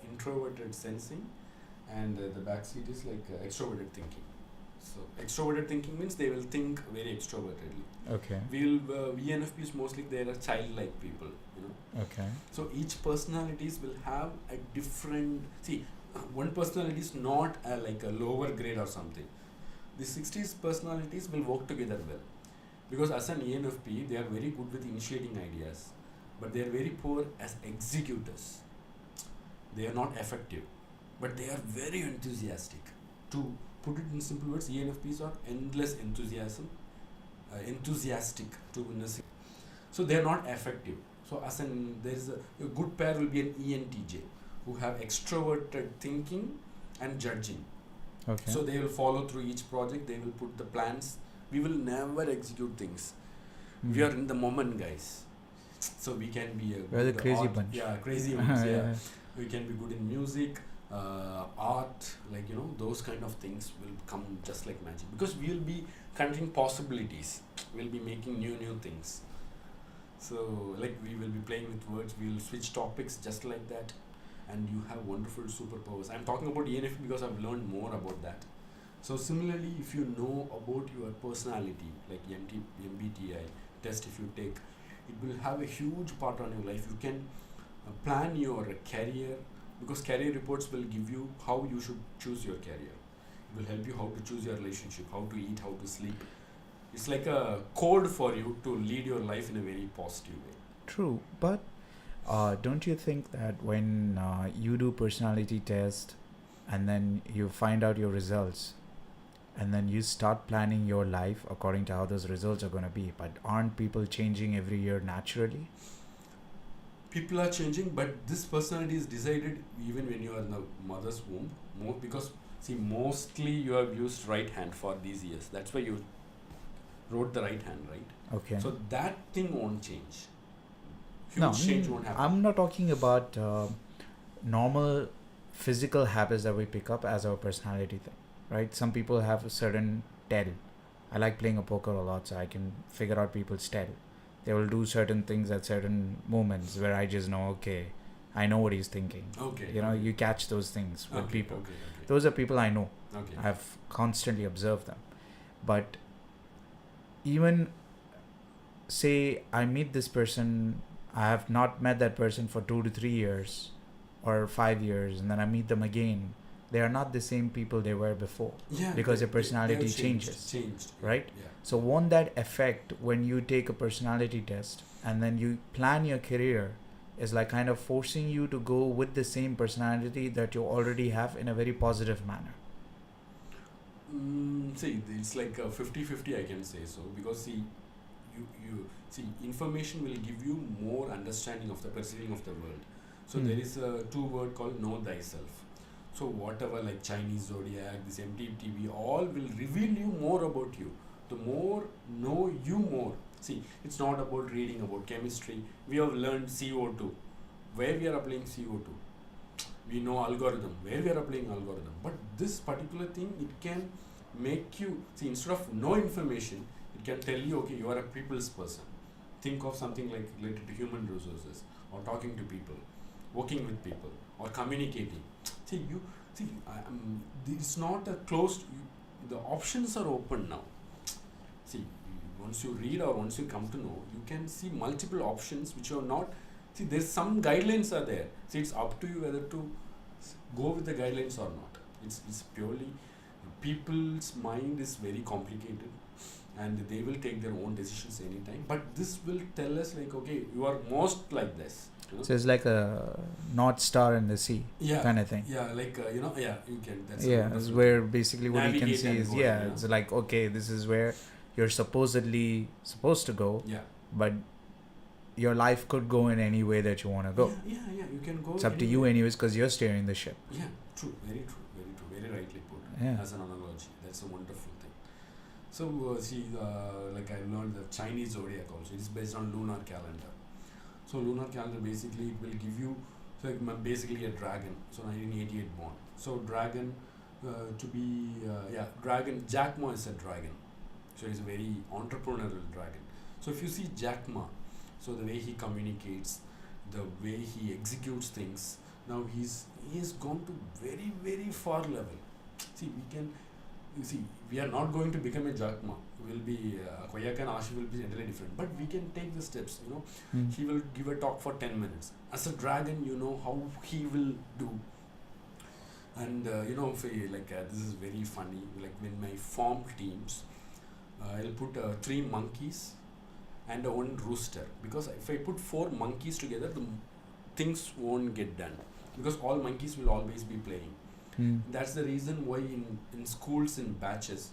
introverted sensing, and the back seat is like extroverted thinking. So extroverted thinking means they will think very extrovertedly.
Okay.
ENFPs mostly they are childlike people,
Okay.
So each personalities will have a different. See, one personality is not like a lower grade or something. The 60s personalities will work together well, because as an ENFP they are very good with initiating ideas, but they are very poor as executors. They are not effective, but they are very enthusiastic. To put it in simple words, ENFPs are endless enthusiastic to witness. So they are not effective. So there is a good pair will be an ENTJ who have extroverted thinking and judging.
Okay.
So they will follow through each project. They will put the plans. We will never execute things. We are in the moment, guys. So we can be
we're the crazy bunch.
Yeah, crazy ones. Yeah. We can be good in music, art, like those kind of things will come just like magic, because we will be counting possibilities. We'll be making new things. So like we will be playing with words. We will switch topics just like that, and you have wonderful superpowers. I'm talking about ENFP because I've learned more about that. So similarly, if you know about your personality, like MBTI test, if you take, it will have a huge part on your life. You can plan your career, because career reports will give you how you should choose your career. It will help you how to choose your relationship, how to eat, how to sleep. It's like a code for you to lead your life in a very positive way.
True, but don't you think that when you do personality test and then you find out your results and then you start planning your life according to how those results are going to be, but aren't people changing every year naturally?
People are changing, but this personality is decided even when you are in the mother's womb. Because mostly you have used right hand for these years. That's why you wrote the right hand, right?
Okay.
So that thing won't change. Change won't happen.
I'm not talking about normal physical habits that we pick up as our personality thing, right? Some people have a certain tell. I like playing a poker a lot, so I can figure out people's tell. They will do certain things at certain moments where I just know, okay, I know what he's thinking.
Okay.
You catch those things with people.
Okay.
Those are people I know.
Okay.
I've constantly observed them. But even say I meet this person, I have not met that person for 2 to 3 years or 5 years, and then I meet them again. they are not the same people they were before.
Yeah,
Because your
they
personality
have
changes.
Changed.
Right?
Yeah.
So won't that affect when you take a personality test and then you plan your career, is like kind of forcing you to go with the same personality that you already have in a very positive manner?
See, it's like 50-50, I can say so, because see, you see, information will give you more understanding of the perceiving of the world. So there is a 2 word called know thyself. So whatever like Chinese zodiac, this MTTV, all will reveal you more about you. The more know you more. See, it's not about reading about chemistry. We have learned CO2. Where we are applying CO2. We know algorithm. Where we are applying algorithm. But this particular thing, it can make you, see, instead of no information, it can tell you, okay, you are a people's person. Think of something like related to human resources, or talking to people, working with people, or communicating. It's not a closed, the options are open now. See, once you read or once you come to know, you can see multiple options which are not, see, there's some guidelines are there. See, it's up to you whether to go with the guidelines or not. It's purely, people's mind is very complicated and they will take their own decisions anytime. But this will tell us like, okay, you are most like this. You know?
So it's like a North Star in the sea kind of thing.
Yeah, like, you can. That's
it's where basically what you can
navigate
see
and
is,
go,
it's like, okay, this is where you're supposedly supposed to go, but your life could go in any way that you want to go.
Yeah, you can go.
It's up to you anyways, because you're steering the ship.
Yeah, true, very rightly put.
Yeah.
As an analogy, that's a wonderful thing. So, like I learned the Chinese zodiac also. It's based on lunar calendar. So lunar calendar basically it will give you, so like basically a dragon. So 1988 born. So dragon dragon. Jack Ma is a dragon. So he's a very entrepreneurial dragon. So if you see Jack Ma, so the way he communicates, the way he executes things, now he has gone to very, very far level. See, we are not going to become a Jack Ma. Will be Coyotl and Ahshif will be entirely different. But we can take the steps. He will give a talk for 10 minutes. As a dragon, you know how he will do. And this is very funny. Like when my farm teams, I'll put 3 monkeys and 1 rooster, because if I put 4 monkeys together, the things won't get done, because all monkeys will always be playing. That's the reason why in schools, in batches,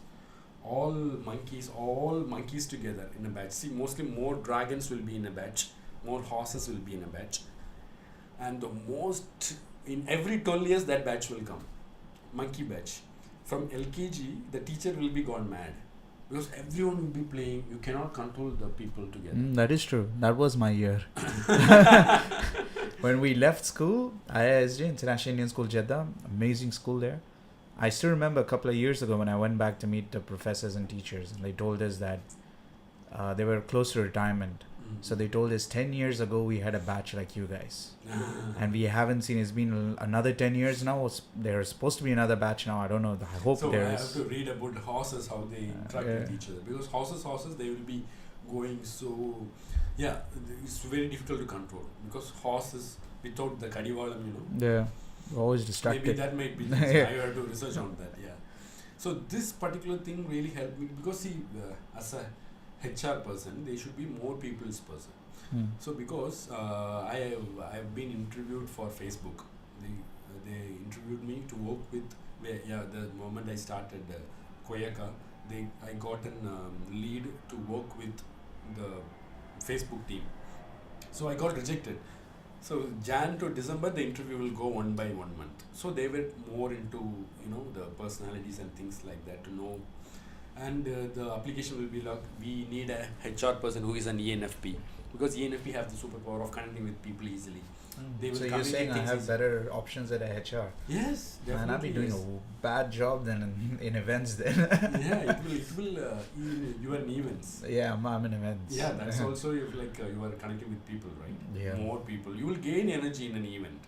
all monkeys together in a batch. See, mostly more dragons will be in a batch, more horses will be in a batch, and the most, in every 12 years that batch will come, monkey batch. From LKG, the teacher will be gone mad, because everyone will be playing. You cannot control the people together.
That is true. That was my year. When we left school, IISJ, International Indian School, Jeddah, amazing school there. I still remember a couple of years ago when I went back to meet the professors and teachers, and they told us that they were close to retirement. So they told us 10 years ago we had a batch like you guys. And we haven't seen, it's been another 10 years now. There's supposed to be another batch now. I don't know. I hope there is.
So I have to read about horses, how they interact with each other. Because horses, they will be going so... Yeah, it's very difficult to control. Because horses, without the kadivalam,
Yeah, always distracted.
Maybe that might be things. I have to research on that, So this particular thing really helped me. Because see, as a HR person, they should be more people's person. So because I have been interviewed for Facebook. They interviewed me to work with, the moment I started Koyaka, I got an lead to work with the Facebook team. So I got rejected. So Jan to December, the interview will go 1 by 1 month. So they were more into, the personalities and things like that to know. And the application will be like, we need a HR person who is an ENFP, because ENFP have the superpower of connecting with people easily. They will
so you're saying I have better options at a HR?
Yes, definitely.
And I'll be doing a bad job than in events then.
Yeah, it will you are in events.
Yeah, I'm in events.
Yeah, that's also you are connecting with people, right?
Yeah.
More people. You will gain energy in an event.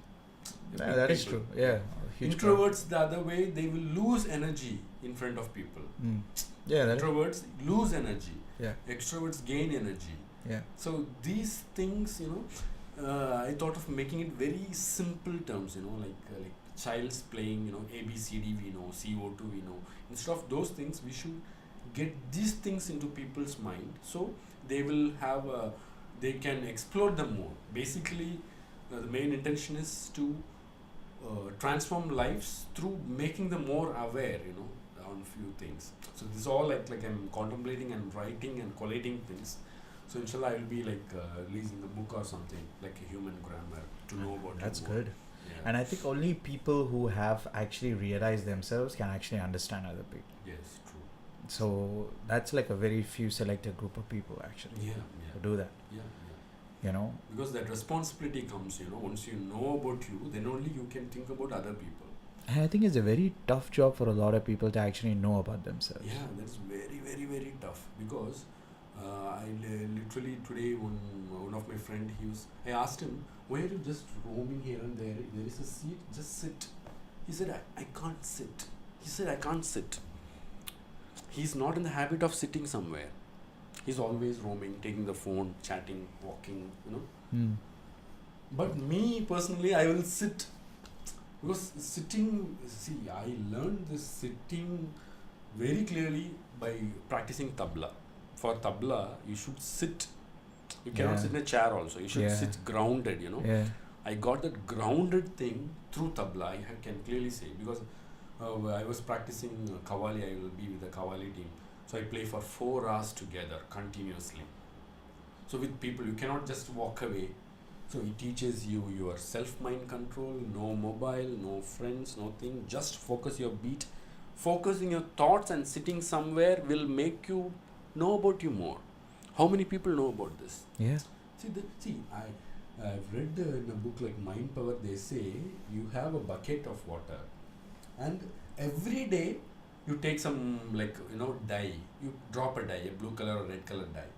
That is true. Yeah.
Introverts, the other way, they will lose energy in front of people.
Yeah.
Introverts lose energy.
Yeah.
Extroverts gain energy.
Yeah.
So these things, I thought of making it very simple terms, like child's playing, ABCD we know, CO2 we know. Instead of those things, we should get these things into people's mind, so they will have they can explore them more. Basically, the main intention is to transform lives through making them more aware, on few things. So this is all like I'm contemplating and writing and collating things. So inshallah, I will be releasing a book or something like a human grammar to know about.
That's
more.
good.
Yeah.
And I think only people who have actually realized themselves can actually understand other people.
Yes, true.
So that's like a very few selected group of people actually
Yeah,
who do that.
yeah. Because that responsibility comes, once you know about you, then only you can think about other people.
And I think it's a very tough job for a lot of people to actually know about themselves.
Yeah, that's very, very, very tough. Because I literally today, one of my friend, I asked him, why are you just roaming here and there? There is a seat, just sit. He said, I can't sit. He said, I can't sit. He's not in the habit of sitting somewhere. He's always roaming, taking the phone, chatting, walking, But me personally, I will sit. Because sitting, I learned this sitting very clearly by practicing tabla. For tabla, you should sit. You cannot sit in a chair also. You should sit grounded,
Yeah.
I got that grounded thing through tabla, I can clearly say. Because I was practicing Qawwali, I will be with the Qawwali team. So I play for 4 hours together, continuously. So with people, you cannot just walk away. So it teaches you your self-mind control, no mobile, no friends, nothing. Just focus your beat. Focusing your thoughts and sitting somewhere will make you know about you more. How many people know about this?
Yeah.
I've read in a book like Mind Power, they say you have a bucket of water and every day you take some dye. You drop a dye, a blue color or red color dye.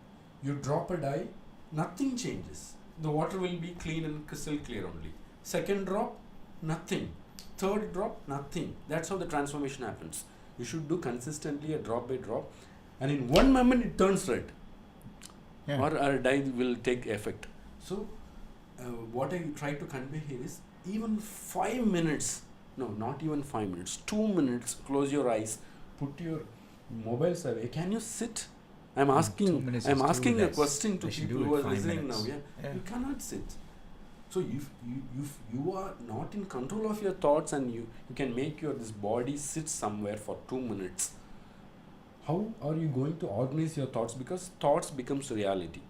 You drop a dye, nothing changes. The water will be clean and crystal clear only. Second drop, nothing. Third drop, nothing. That's how the transformation happens. You should do consistently a drop by drop, and in one moment it turns red.
Yeah.
Or a dye will take effect. So what I try to convey here is even 5 minutes, no, not even 5 minutes, 2 minutes, close your eyes, put your mobiles away. Can you sit? I'm asking a question to people who are listening now. Yeah. You cannot sit. So if you are not in control of your thoughts and you can make this body sit somewhere for 2 minutes, how are you going to organize your thoughts? Because thoughts becomes reality.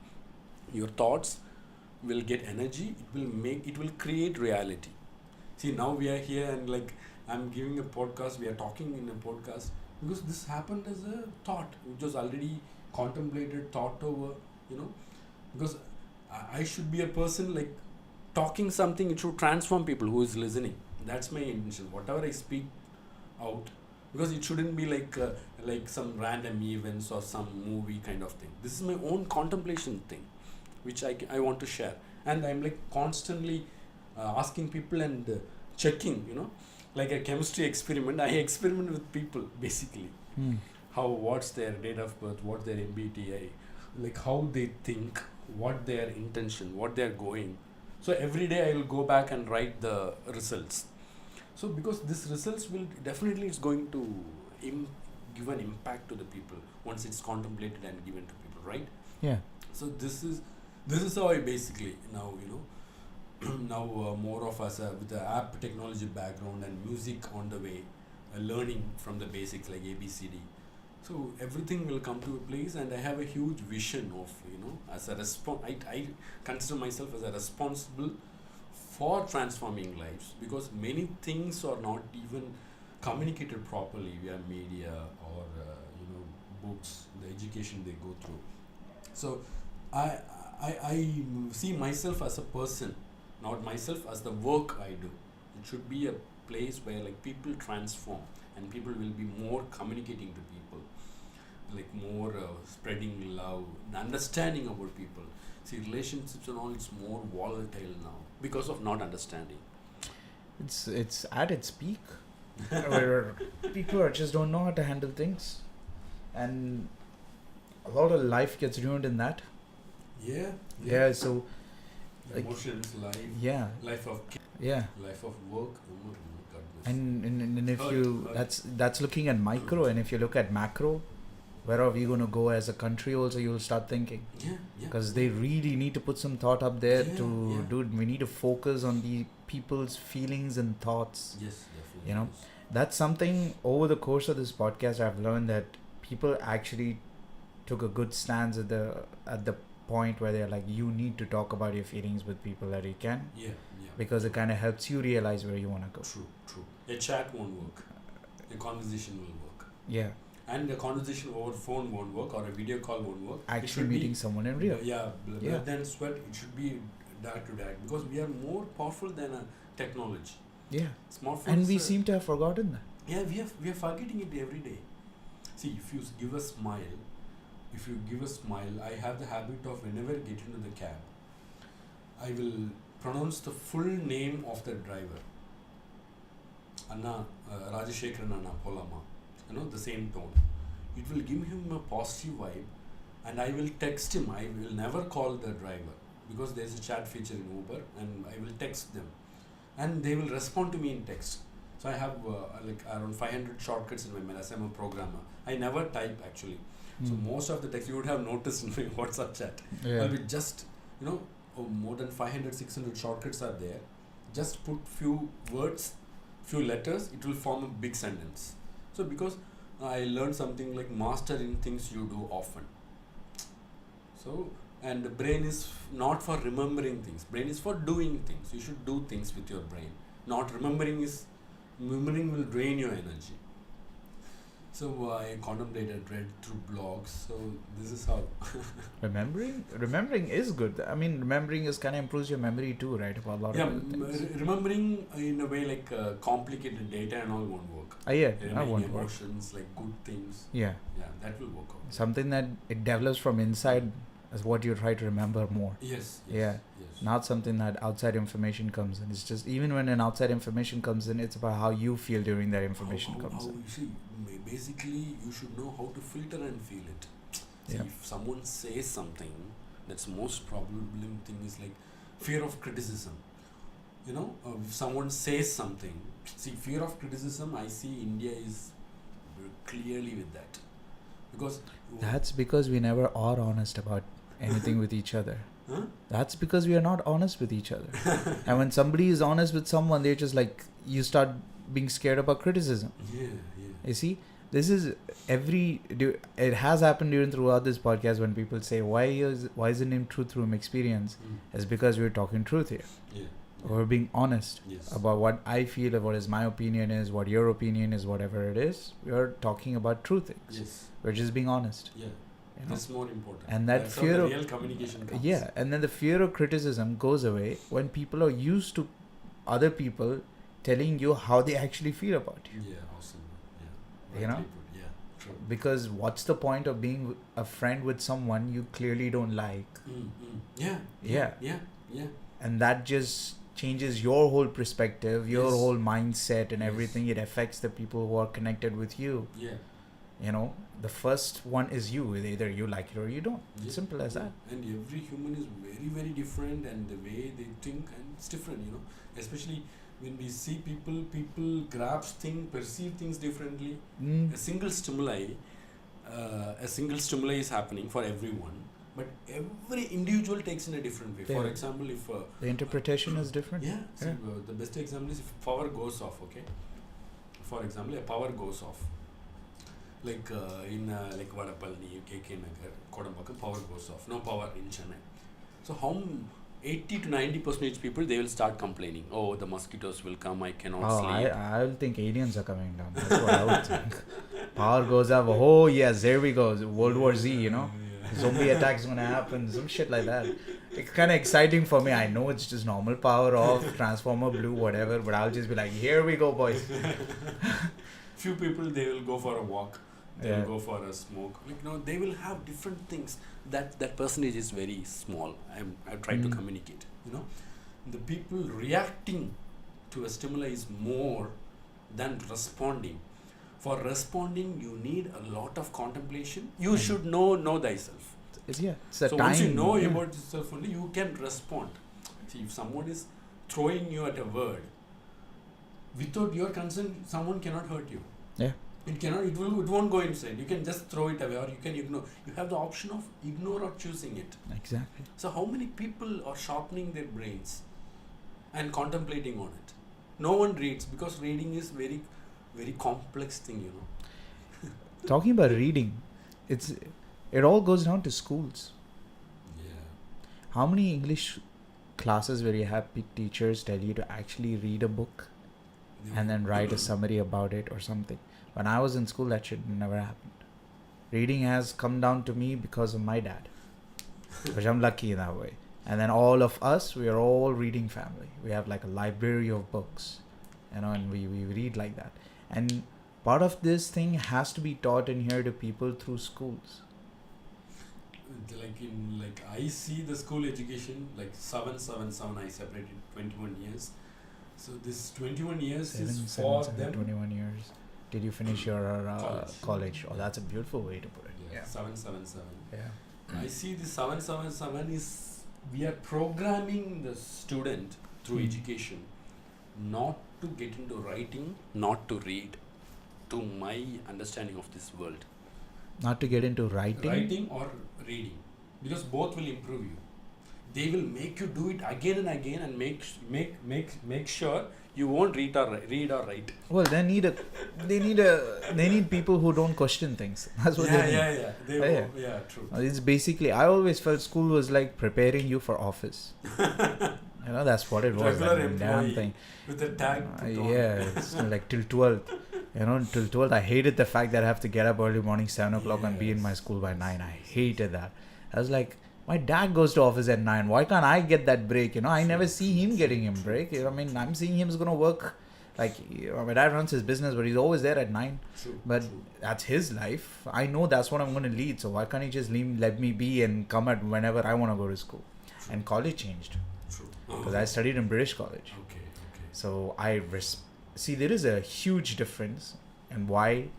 Your thoughts will get energy. It will create reality. See, now we are here and I'm giving a podcast. We are talking in a podcast because this happened as a thought, which was already contemplated, thought over. Because I should be a person talking something. It should transform people who is listening. That's my intention. Whatever I speak out. Because it shouldn't be like some random events or some movie kind of thing. This is my own contemplation thing, which I want to share. And I'm constantly asking people and checking, like a chemistry experiment. I experiment with people basically. What's their date of birth, what's their MBTI, how they think, what their intention, what they're going. So every day I will go back and write the results. So because this results it's going to give an impact to the people once it's contemplated and given to people, right?
Yeah.
So this is how I basically now more of us with the app technology background and music on the way, learning from the basics like ABCD. So everything will come to a place, and I have a huge vision of as a I consider myself as a responsible for transforming lives, because many things are not even communicated properly via media or books, the education they go through. So I see myself as a person, not myself as the work I do. It should be a place where people transform and people will be more communicating to people, more spreading love, understanding about people. See, relationships and all, it's more volatile now because of not understanding.
It's at its peak where people just don't know how to handle things, and a lot of life gets ruined in that.
Yeah.
So
emotions, life.
Yeah.
Life of
Yeah.
Life of work, oh my goodness.
And if
Hurt,
you
hurt.
that's looking at micro, and if you look at macro, where are we going to go as a country? Also, you'll start thinking,
Yeah, yeah.
because they really need to put some thought up there
Yeah,
to
yeah.
dude. We need to focus on the people's feelings and thoughts.
Yes, definitely.
You know,
yes.
that's something over the course of this podcast I've learned, that people actually took a good stance at the point where they're like, you need to talk about your feelings with people that you can,
Yeah, yeah.
because it kind of helps you realize where you want to go.
True, true. A chat won't work. A conversation will work.
Yeah,
And a conversation over phone won't work, or a video call won't work. It
actually
should
meeting
be,
someone in real.
yeah,
Yeah.
blood and sweat. It should be direct to direct, because we are more powerful than a technology.
Yeah,
Smartphones.
and we seem to have forgotten that.
Yeah, we are forgetting it every day. See, if you give a smile, I have the habit of, whenever I get into the cab, I will pronounce the full name of the driver. Anna, Rajashekharan Anna Polama. The same tone. It will give him a positive vibe, and I will text him. I will never call the driver, because there is a chat feature in Uber, and I will text them, and they will respond to me in text. So I have like around 500 shortcuts in my mail, as I'm a programmer. I never type actually. So most of the text you would have noticed in my WhatsApp chat.
Yeah.
I'll be just, more than 500, 600 shortcuts are there. Just put few words, few letters, it will form a big sentence. So because I learned something like master in things you do often. So, and the brain is not for remembering things. Brain is for doing things. You should do things with your brain. Not remembering will drain your energy. So I contemplated, read through blogs. So this is how.
Remembering is good. I mean, remembering is kind of improves your memory too, right? About a lot of other things.
Remembering in a way like complicated data and all won't work.
Yeah, that
Remembering
won't work.
emotions, like good things.
Yeah,
That will work out.
something that it develops from inside is what you try to remember more.
Yes.
Yeah. Not something that outside information comes in. It's just, even when an outside information comes in, it's about how you feel during that information comes in.
You see, basically you should know how to filter and feel it. See,
Yeah.
if someone says something, that's most problem thing is like fear of criticism. If someone says something, see, fear of criticism, I see India is clearly with that. Because
That's because we never are honest about anything with each other.
Huh?
That's because we are not honest with each other. And when somebody is honest with someone, they're just like, you start being scared about criticism.
Yeah.
You see, this is it has happened throughout this podcast when people say, why is the name Truth Room Experience? It's because we're talking truth here.
Yeah.
We're being honest
Yes.
about what I feel, what is my opinion is, what your opinion is, whatever it is. We're talking about true things.
Yes.
We're just being honest.
Yeah.
You know?
That's more important.
And that
That's
fear
how the
of
real communication comes.
yeah, and then the fear of criticism goes away when people are used to other people telling you how they actually feel about you.
Yeah, awesome. Yeah.
You know?
Rightly put. Yeah, true.
Because what's the point of being a friend with someone you clearly don't like?
Yeah.
And that just changes your whole perspective, your
Yes.
whole mindset and
Yes.
everything. It affects the people who are connected with you.
Yeah.
The first one is you. Either you like it or you don't.
Yeah.
Simple as that.
And every human is very, very different, and the way they think, and it's different, Especially when we see people grasp things, perceive things differently. A single stimuli is happening for everyone, but every individual takes in a different way.
Yeah.
For example, if
The interpretation is different.
yeah, see,
Yeah.
the best example is if power goes off. Okay, for example, a power goes off, like in like Vadapalni, KK Nagar, Kodambakam, power goes off. No power in Chennai. So how 80 to 90% people, they will start complaining. Oh, the mosquitoes will come. I cannot sleep.
I'll think aliens are coming down. That's what I would think. Power goes up. Oh yes, there we go. World War Z.
Yeah.
Zombie attacks gonna happen. Some shit like that. It's kind of exciting for me. I know it's just normal power off, transformer blue, whatever. But I'll just be like, here we go, boys.
Few people, they will go for a walk. They
Yeah.
will go for a smoke. They will have different things. That percentage is very small. I try to communicate. The people reacting to a stimuli is more than responding. For responding, you need a lot of contemplation. You should know thyself.
It's a
So
time.
once you know about yourself only, you can respond. See, if someone is throwing you at a word, without your consent, someone cannot hurt you.
Yeah.
It cannot. It won't go inside. You can just throw it away, or you can ignore. You have the option of ignore or choosing it.
Exactly.
So how many people are sharpening their brains and contemplating on it? No one reads because reading is very, very complex thing.
Talking about reading, it all goes down to schools.
Yeah.
How many English classes where you have teachers tell you to actually read a book and then write a summary about it or something? When I was in school, that shit never happened. Reading has come down to me because of my dad, which I'm lucky in that way. And then all of us, we are all reading family. We have like a library of books, and we read like that. And part of this thing has to be taught in here to people through schools.
Like I see the school education like 777. I separated 21 years. So this 21 years is for them.
21 years. Did you finish your college? Oh, that's a beautiful way to put it.
Yeah. 777.
Yeah.
I see the 777 is we are programming the student through education not to get into writing, not to read, to my understanding of this world.
Not to get into writing?
Writing or reading, because both will improve you. They will make you do it again and again and make sure you won't read or write.
Well, they need people who don't question things. That's what they need.
Yeah, true.
It's basically, I always felt school was like preparing you for office. That's what it was.
Regular
That damn thing.
With a tag.
It's like till 12th. Till 12th, I hated the fact that I have to get up early morning, 7 o'clock and be in my school by 9. I hated that. I was like, my dad goes to office at 9. Why can't I get that break? I never see him getting him break. I'm seeing him is going to work. Like, my dad runs his business, but he's always there at 9. But that's his life. I know that's what I'm going to lead. So why can't he just let me be and come at whenever I want to go to school? And college changed. Because I studied in British college.
Okay.
So see, there is a huge difference in why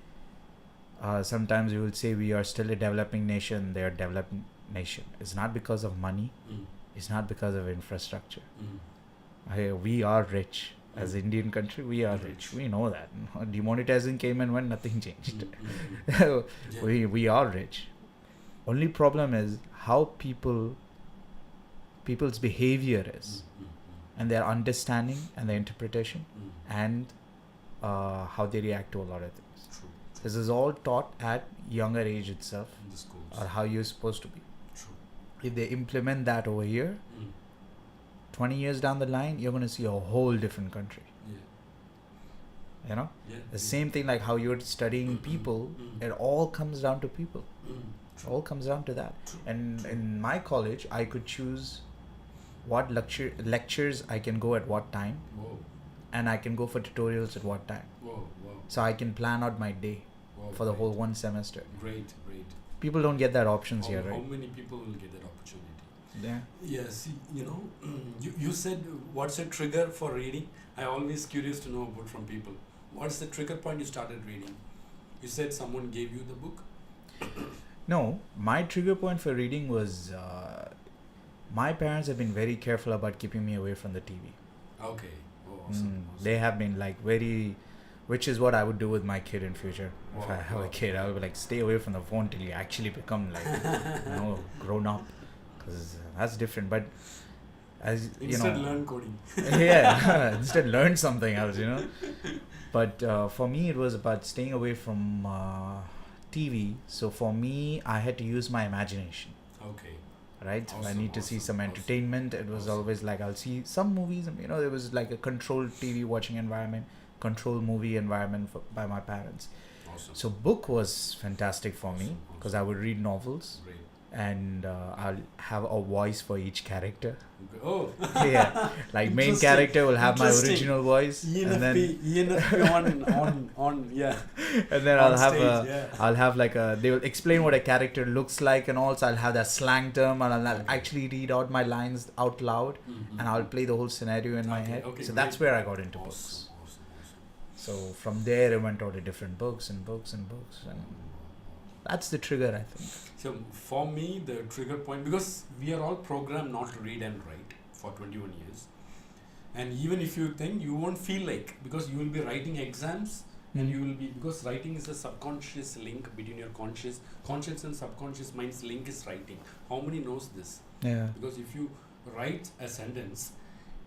sometimes you will say we are still a developing nation, they are developed nation. It's not because of money. It's not because of infrastructure. We are rich. As an Indian country, we are rich. We know that. Demonetization came and went, nothing changed. We are rich. Only problem is how people's behavior is. And their understanding and their interpretation and how they react to a lot of things.
True.
This is all taught at younger age itself,
In the schools.
or how you're supposed to be.
True.
If they implement that over here, 20 years down the line, you're going to see a whole different country.
Yeah.
The same thing like how you're studying people, it all comes down to people. It all comes down to that. And in my college, I could choose what lectures I can go at what time.
Whoa.
And I can go for tutorials at what time.
Whoa.
So I can plan out my day for the whole one semester.
Great.
People don't get that options here,
How
right?
many people will get that opportunity?
Yeah.
Yeah, see, you said what's a trigger for reading? I'm always curious to know about from people. What's the trigger point you started reading? You said someone gave you the book?
No, my trigger point for reading was my parents have been very careful about keeping me away from the TV.
Okay. Oh, awesome.
They have been like which is what I would do with my kid in future. If I have a kid, I would be like, stay away from the phone till you actually become like, grown up. Because that's different. But as
Instead learn coding.
Yeah, instead learn something else, But for me, it was about staying away from TV. So for me, I had to use my imagination.
Okay.
Right?
Awesome,
I need to see some entertainment. It was always like, I'll see some movies, there was like a controlled TV watching environment, controlled movie environment by my parents.
Awesome.
So book was fantastic for me because I would read novels.
Great.
And I'll have a voice for each character.
Oh.
Yeah, like main character will have my original voice, and then
on yeah.
And then I'll have like they will explain what a character looks like, and also I'll have that slang term, and I'll actually read out my lines out loud, and I'll play the whole scenario in my head. So that's where I got into books.
Awesome.
So from there, I went on to different books, and that's the trigger, I think.
So for me, the trigger point, because we are all programmed not to read and write for 21 years. And even if you think, you won't feel like, because you will be writing exams, and you will be, because writing is a subconscious link between your conscious and subconscious mind's link is writing. How many knows this?
Yeah.
Because if you write a sentence,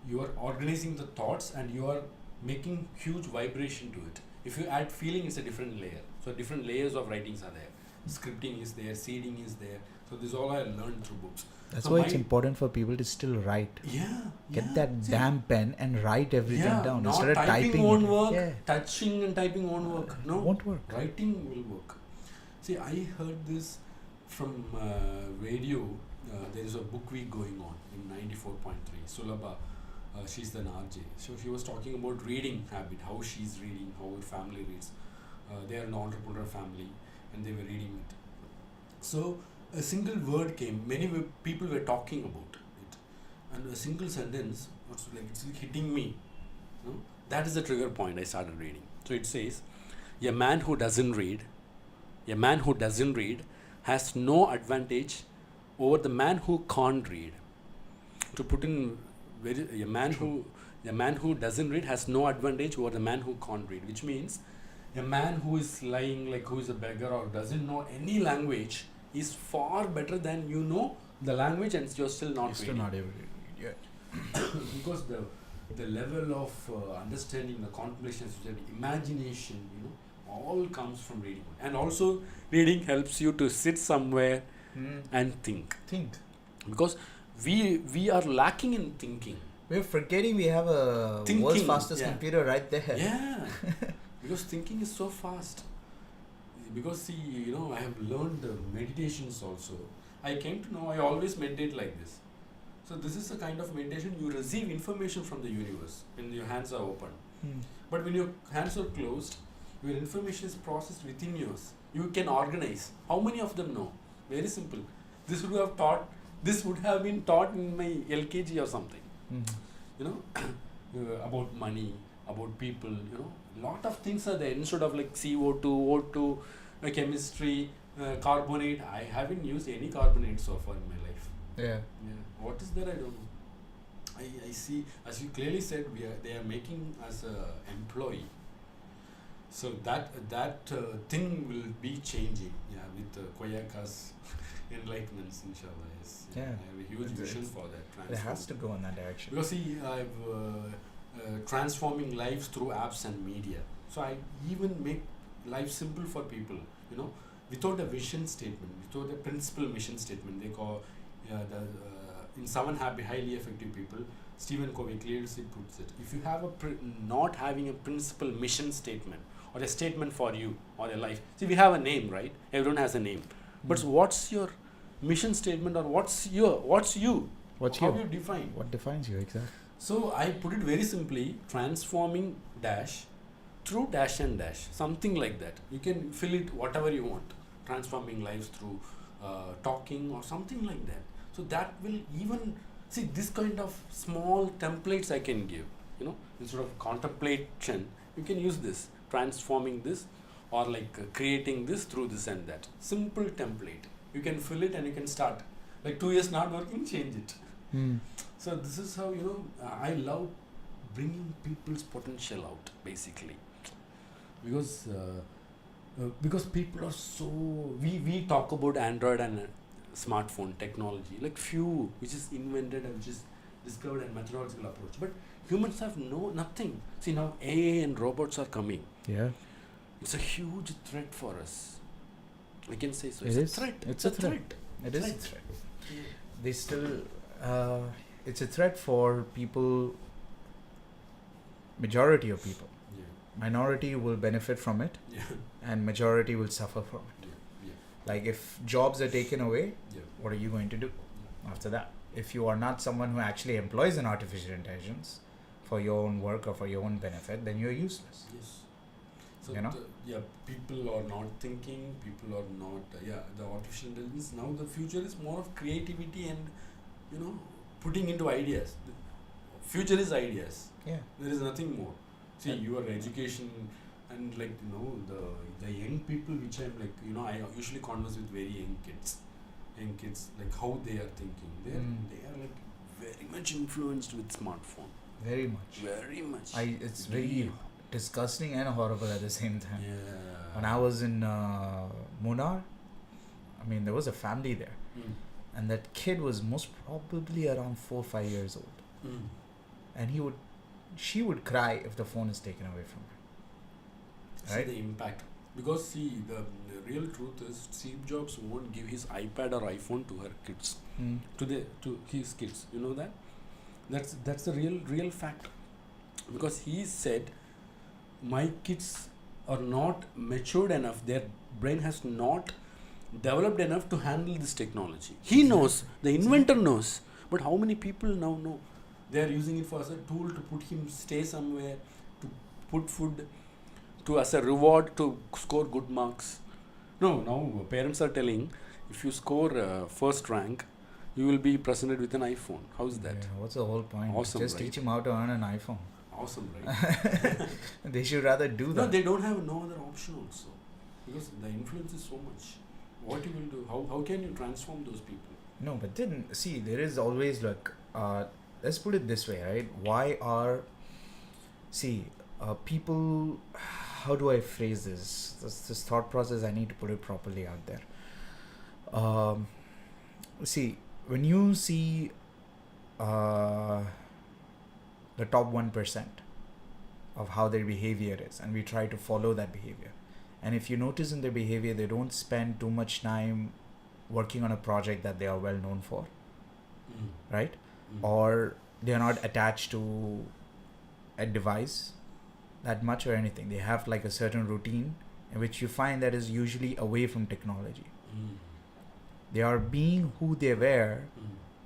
you are organizing the thoughts and you are making huge vibration to it. If you add feeling, it's a different layer. So different layers of writings are there. Scripting is there, seeding is there. So this is all I learned through books.
That's
so
why it's important for people to still write. Get that damn pen and write everything down
not
instead of typing
won't
it.
work. Touching and typing won't work. No,
won't work.
Writing will work. See, I heard this from radio. There is a book week going on in 94.3. Sulabha, she's an RJ. So she was talking about reading habit, how she's reading, how her family reads. They are an entrepreneur family and they were reading it. So a single word came, many people were talking about it, and a single sentence was like, it's hitting me. You know? That is the trigger point. I started reading. So it says, a man who doesn't read has no advantage over the man who can't read. To put in a man who doesn't read has no advantage over the man who can't read, which means a man who is lying, like who is a beggar or doesn't know any language, is far better than you know the language and you're still not reading.
Still not able to read,
Because the level of understanding, the contemplation, the imagination, all comes from reading. And also reading helps you to sit somewhere and think. Because we are lacking in thinking.
We're forgetting we have a world's fastest computer right there.
Yeah. Because thinking is so fast. Because see, I have learned meditations also. I came to know I always meditate like this. So this is a kind of meditation. You receive information from the universe when your hands are open. But when your hands are closed, your information is processed within yours. You can organize. How many of them know? Very simple. This would have been taught in my LKG or something. About money, about people, lot of things are there. Instead of like CO2, O2, chemistry, carbonate. I haven't used any carbonate so far in my life.
Yeah.
What is there? I don't know. I see, as you clearly said, they are making us an employee. So that thing will be changing. With Koyaka's enlightenments, inshallah. Yes.
Yeah.
I have a huge vision for that.
It has to go in that direction.
Because see, I've transforming lives through apps and media. So I even make life simple for people. Without a vision statement, without a principal mission statement. They call in 7 highly effective people. Stephen Covey clearly puts it. If you have not having a principal mission statement or a statement for you or a life. See, we have a name, right? Everyone has a name. But what's your mission statement, or what's you? How do you define?
What defines you exactly?
So I put it very simply: transforming dash through dash and dash, something like that. You can fill it whatever you want. Transforming lives through talking or something like that. So that will even see this kind of small templates I can give. Instead of contemplation, you can use this, transforming this, or like creating this through this and that. Simple template. You can fill it and you can start. Like 2 years not working, change it. So this is how, I love bringing people's potential out, basically. Because people are so, we talk about Android and smartphone technology, like few, which is invented and which is discovered and methodological approach. But humans have nothing. See, now AI and robots are coming.
Yeah.
It's a huge threat for us. I can say so.
It's
a threat.
It's a threat. It is a threat. They still, it's a threat for people, majority of people. Minority will benefit from it, and majority will suffer from it. Like if jobs are taken away, what are you going to do after that? If you are not someone who actually employs an artificial intelligence for your own work or for your own benefit, then you're useless.
Yes. So people are not thinking, people are not, the artificial intelligence, now the future is more of creativity and, putting into ideas. The future is ideas.
Yeah.
There is nothing more. See, your education and the young people which I'm I usually converse with very young kids, like how they are thinking. They are like very much influenced with smartphone.
Very much.
Very much.
It's very disgusting and horrible at the same time.
Yeah.
When I was in Munnar, I mean, there was a family there, and that kid was most probably around 4 or 5 years old, and she would cry if the phone is taken away from her. Right?
See the impact. Because see, the real truth is Steve Jobs won't give his iPad or iPhone to her kids, to his kids. You know that? That's the real fact. Because he said, my kids are not matured enough. Their brain has not developed enough to handle this technology. He knows. The inventor knows. But how many people now know? They are using it for as a tool to put him stay somewhere, to put food, to as a reward to score good marks. No, now parents are telling, if you score first rank, you will be presented with an iPhone. How's that?
Yeah, what's the whole point?
Awesome,
Just
right?
teach him how to earn an iPhone.
Awesome, right?
They should rather do that.
No, they don't have no other option also. Because the influence is so much. What you will do? How can you transform those people?
No, but then, see, there is always like, let's put it this way, right? Why are, people, how do I phrase this? This thought process, I need to put it properly out there. When you see the top 1% of how their behavior is, and we try to follow that behavior, and if you notice in their behavior, they don't spend too much time working on a project that they are well known for, right? Or they are not attached to a device that much or anything. They have like a certain routine in which you find that is usually away from technology. They are being who they were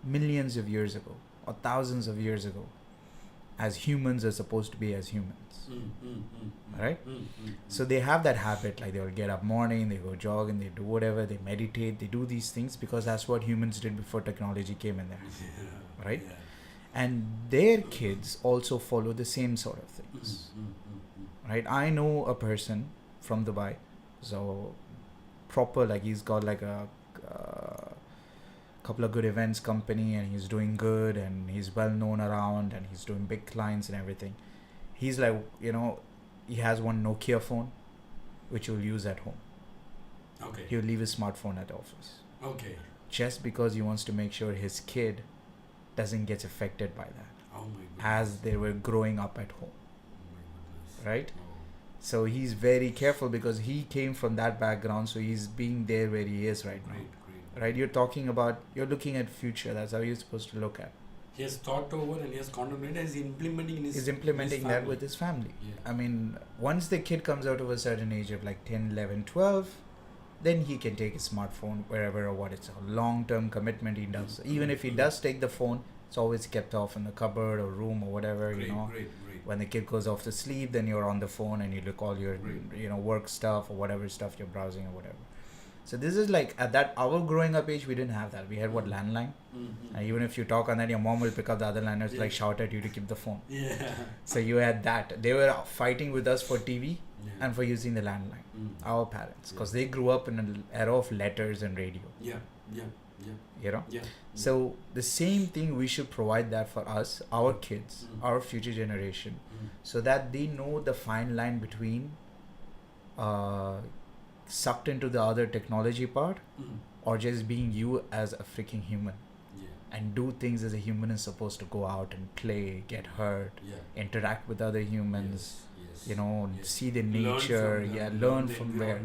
millions of years ago or thousands of years ago, as humans are supposed to be as humans. Right? So they have that habit, like they will get up morning, they go jog and they do whatever, they meditate, they do these things because that's what humans did before technology came in there. Right? Yeah. And their kids also follow the same sort of things. Right? I know a person from Dubai, so proper, like he's got like a couple of good events company, and he's doing good, and he's well known around, and he's doing big clients and everything. He's like, he has one Nokia phone which he'll use at home.
Okay.
He'll leave his smartphone at the office.
Okay.
Just because he wants to make sure his kid doesn't get affected by that.
Oh my goodness.
As they were growing up at home.
Oh my goodness.
Right?
Oh.
So he's very careful because he came from that background, so he's being there where he is right now.
Great.
Right? You're looking at future. That's how you're supposed to look at.
He has thought over and he has contemplated and he's implementing in his
He's implementing
his
that with his family.
Yeah.
I mean, once the kid comes out of a certain age of like 10, 11, 12, then he can take his smartphone wherever or what. It's a long-term commitment he does. Even if he does take the phone, it's always kept off in the cupboard or room or whatever,
Great.
When the kid goes off to sleep, then you're on the phone and you look all your, work stuff or whatever stuff you're browsing or whatever. So this is like, at that, our growing up age, we didn't have that. We had landline? And even if you talk on that, your mom will pick up the other line and like shout at you to keep the phone.
Yeah.
So you had that. They were fighting with us for TV and for using the landline. Our parents. Because they grew up in an era of letters and radio.
Yeah.
So the same thing, we should provide that for us, our kids, our future generation, so that they know the fine line between sucked into the other technology part or just being you as a freaking human and do things as a human is supposed to go out and play, get hurt, interact with other humans, see the nature, learn from where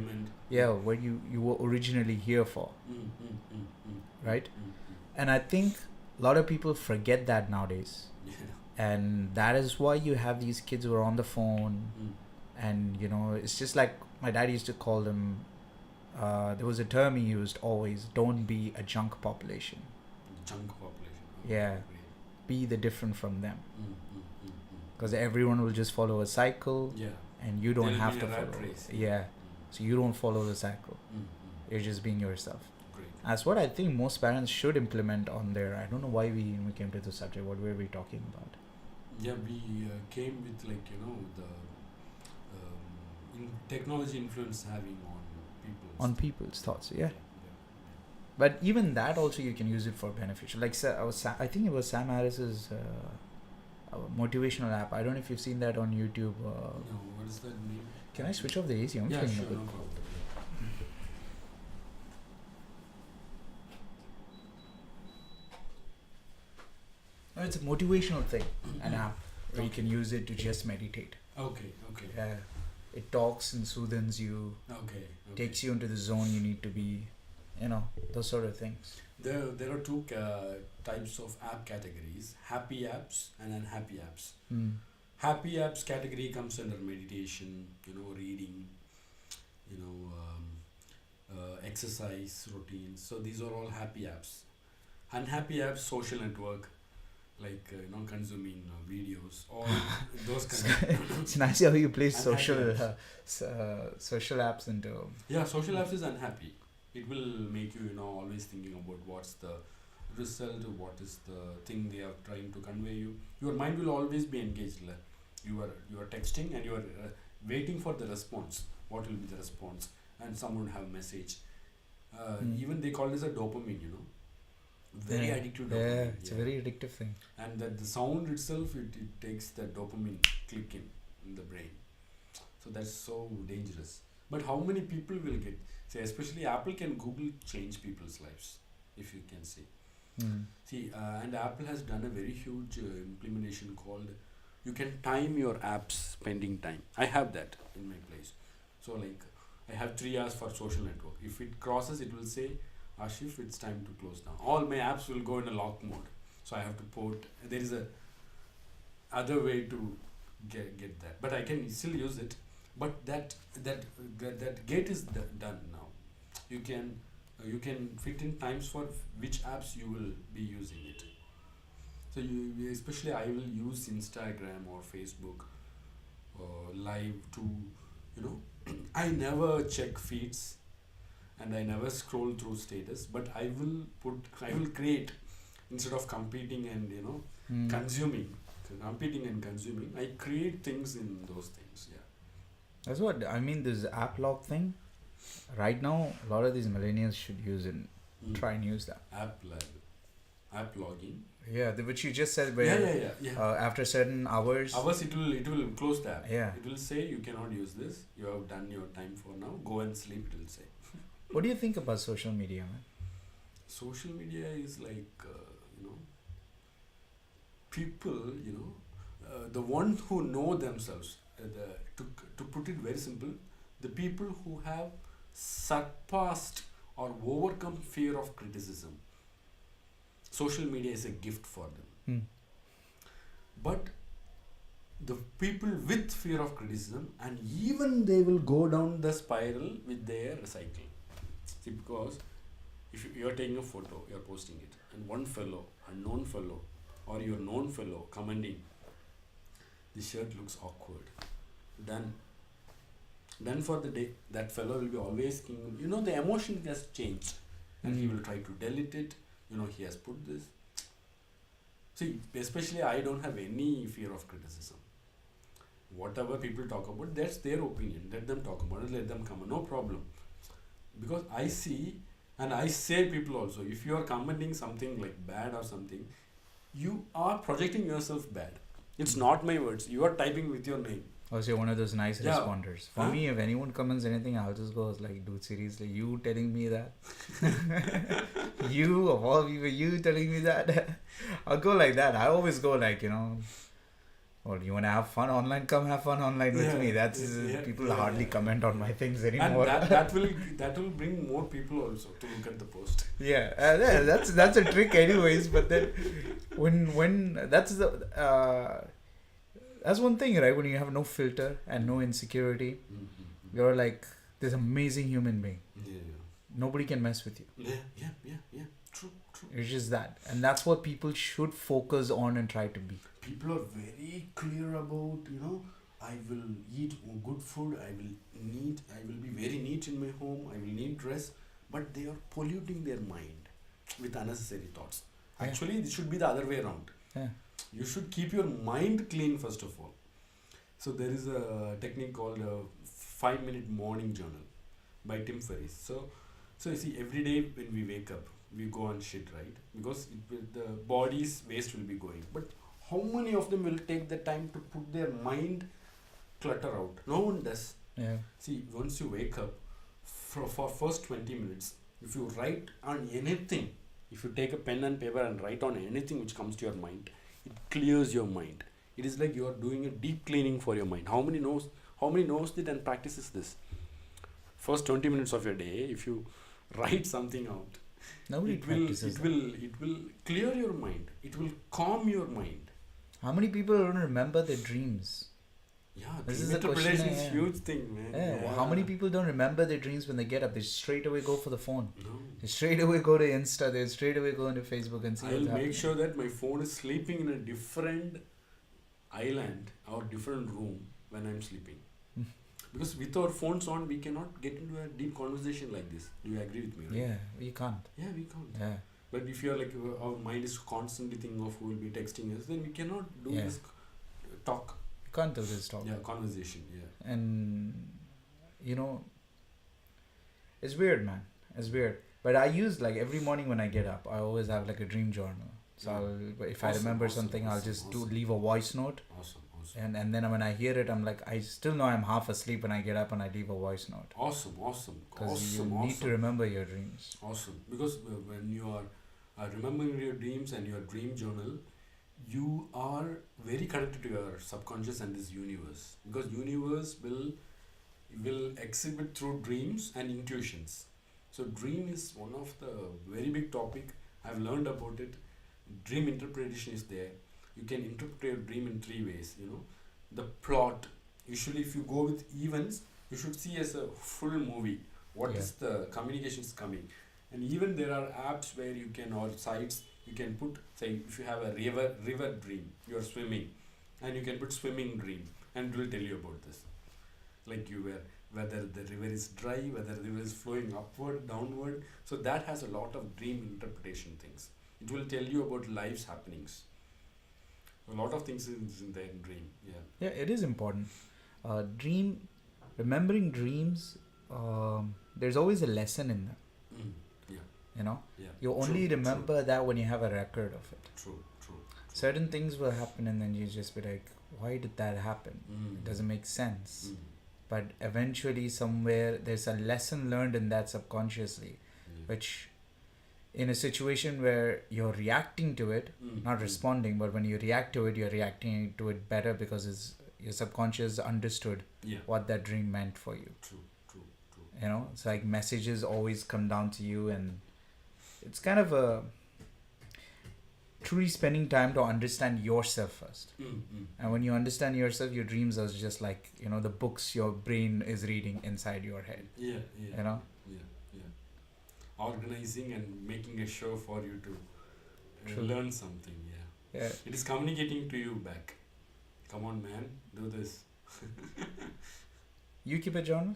you were originally here for. Right? And I think a lot of people forget that nowadays. And that is why you have these kids who are on the phone and it's just like my dad used to call them, there was a term he used always, don't be a junk population. Be the different from them. Because everyone will just follow a cycle and you don't have to follow. So you don't follow the cycle. You're just being yourself. That's what I think most parents should implement on their, I don't know why we came to the subject, what were we talking about?
Yeah, we came with the technology influence having on
people's thoughts. But even that also you can use it for beneficial. Like I think it was Sam Harris's motivational app. I don't know if you've seen that on YouTube.
No, what is that name?
Can I switch off the AC? I'm
Yeah,
feeling
sure,
a bit.
no problem.
No, it's a motivational thing, an app where you can use it to just meditate.
Okay, okay,
Yeah, it talks and soothes you,
okay.
takes you into the zone you need to be, those sort of things.
There are two types of app categories: happy apps and unhappy apps.
Hmm.
Happy apps category comes under meditation, reading, exercise routines. So these are all happy apps. Unhappy apps, social network, like consuming videos or those kind of.
It's nice how you place
Unhappy
social apps into.
Yeah, social apps is unhappy. It will make you always thinking about what's the result, what is the thing they are trying to convey you. Your mind will always be engaged. Like you are texting and you are waiting for the response. What will be the response? And someone have a message. Even they call this a dopamine. Very addictive dopamine.
Yeah, it's a very addictive thing.
And that the sound itself, it takes the dopamine click in the brain. So that's so dangerous. But how many people will get? Say, especially Apple can Google change people's lives, if you can see. See, and Apple has done a very huge implementation called, you can time your app's spending time. I have that in my place. So like, I have 3 hours for social network. If it crosses, it will say, Ahshif, it's time to close down. All my apps will go in a lock mode. So I have to port. There is a other way to get that, but I can still use it. But that gate is done now. You can fit in times for which apps you will be using it. So especially I will use Instagram or Facebook live to I never check feeds and I never scroll through status, but I will create instead of competing and competing and consuming. I create things in those things. Yeah.
That's what I mean. This app lock thing. Right now, a lot of these millennials should use it. Try and use that.
App logging.
Yeah, which you just said. Where after certain hours,
it will close the app.
Yeah.
It will say you cannot use this. You have done your time for now. Go and sleep. It will say.
What do you think about social media, man?
Social media is like people. The ones who know themselves. To put it very simple, the people who have surpassed or overcome fear of criticism. Social media is a gift for them. But the people with fear of criticism, and even they will go down the spiral with their cycle. See, because if you are taking a photo, you are posting it, and one fellow, unknown fellow, or your known fellow commenting, this shirt looks awkward. Done for the day. That fellow will be always king. The emotion has changed, and he will try to delete it. He has put this. See, especially I don't have any fear of criticism. Whatever people talk about, that's their opinion. Let them talk about it. Let them comment. No problem. Because I see, and I say people also, if you are commenting something like bad or something, you are projecting yourself bad. It's not my words. You are typing with your name.
Oh, so you're one of those nice responders. For me, if anyone comments anything, I'll just go like, dude, seriously, you telling me that? You, of all people, you telling me that? I'll go like that. I always go like, well, you want to have fun online? Come have fun online with me. That's people hardly comment on my things anymore.
And that will bring more people also to look at the post.
Yeah, that's a trick anyways. But then when that's one thing, right? When you have no filter and no insecurity, you're like this amazing human being.
Yeah.
Nobody can mess with you.
Yeah. True.
It's just that. And that's what people should focus on and try to be.
People are very clear about, I will eat good food, I will be very neat in my home, I will need dress, but they are polluting their mind with unnecessary thoughts. Actually, it should be the other way around.
Yeah.
You should keep your mind clean first of all. So there is a technique called a 5-minute morning journal by Tim Ferriss. So you see, every day when we wake up, we go on shit, right? Because the body's waste will be going. But How many of them will take the time to put their mind clutter out? No one does.
Yeah.
See, once you wake up, for first 20 minutes, if you write on anything, if you take a pen and paper and write on anything which comes to your mind, it clears your mind. It is like you are doing a deep cleaning for your mind. How many knows it and practices this? First 20 minutes of your day, if you write something out,
Nobody practices that.
it will clear your mind. It will calm your mind.
How many people don't remember their dreams?
Yeah,
This
dream
is a question,
interpretation is
yeah.
huge thing, man.
Yeah. How many people don't remember their dreams when they get up? They straight away go for the phone.
No.
They straight away go to Insta. They straight away go into Facebook and see
I'll
what's
make
happening.
sure that my phone is sleeping in a different island or different room when I'm sleeping. Because with our phones on, we cannot get into a deep conversation like this. Do you agree with me? Right?
Yeah, you can't.
Yeah, we can't.
Yeah.
But if you're like, our mind is constantly thinking of who will be texting us, then we cannot do
Yeah.
this talk.
You can't do this talk.
Yeah, conversation. Yeah.
And you know, it's weird, man. It's weird. But I use, like, every morning when I get up, I always have like a dream journal. So if I
Awesome,
remember
awesome,
something, I'll
awesome,
just
awesome.
leave a voice note.
Awesome.
And then when I hear it, I'm like, I still know I'm half asleep when I get up and I leave a voice note.
Awesome.
Because you need to remember your dreams.
Awesome. Because when you are remembering your dreams and your dream journal, you are very connected to your subconscious and this universe. Because universe will exhibit through dreams and intuitions. So dream is one of the very big topic. I've learned about it. Dream interpretation is there. You can interpret your dream in 3 ways. The plot. Usually, if you go with events, you should see as a full movie. What is the communications coming? And even there are apps where you can, or sites, you can put, say, if you have a river dream, you are swimming, and you can put swimming dream, and it will tell you about this. Like whether the river is dry, whether the river is flowing upward, downward. So that has a lot of dream interpretation things. It will tell you about life's happenings. A lot of things is in there in dream.
Yeah, it is important. Remembering dreams, there's always a lesson in them.
Yeah.
You only remember that when you have a record of it.
True.
Certain things will happen and then you just be like, why did that happen? It doesn't make sense. But eventually somewhere there's a lesson learned in that subconsciously, which in a situation where you're reacting to it, not responding, but when you react to it, you're reacting to it better because your subconscious understood what that dream meant for you.
True.
It's like messages always come down to you, and it's kind of a truly spending time to understand yourself first. And when you understand yourself, your dreams are just like, the books your brain is reading inside your head.
Yeah. Organizing and making a show for you to learn something.
Yeah.
It is communicating to you back. Come on, man, do this.
You keep a journal?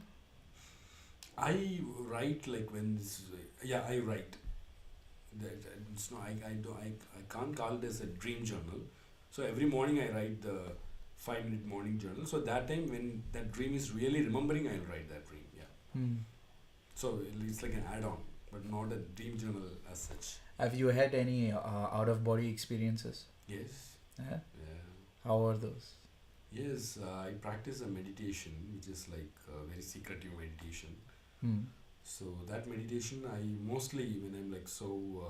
I write like when this. Yeah, I write. I can't call this a dream journal. So every morning I write the 5-minute morning journal. So that time when that dream is really remembering, I'll write that dream. Yeah. So it's like an add-on, but not a dream journal as such.
Have you had any out-of-body experiences?
Yes.
Yeah? How are those?
Yes, I practice a meditation, which is like a very secretive meditation. So that meditation, I mostly, when I'm like so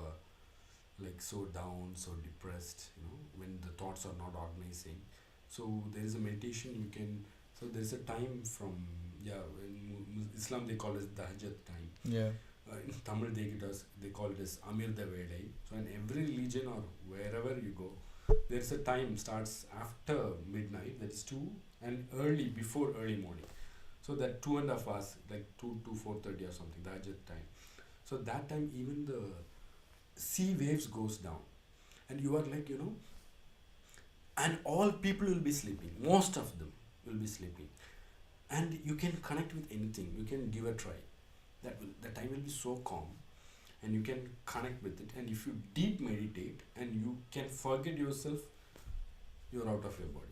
down, so depressed, when the thoughts are not organizing. So there is a meditation so there is a time from, in Islam they call it the Hajjat time.
Yeah.
In Tamil they call it as Amirda Velai. So in every religion or wherever you go, there is a time starts after midnight, that is 2, and before early morning. So that 2.5 hours, like 2 to 4:30 or something, the Hajjat time. So that time even the sea waves goes down, and you are like, and all people will be sleeping. Most of them will be sleeping, and you can connect with anything. You can give a try. The time will be so calm, and you can connect with it. And if you deep meditate and you can forget yourself, you're out of your body.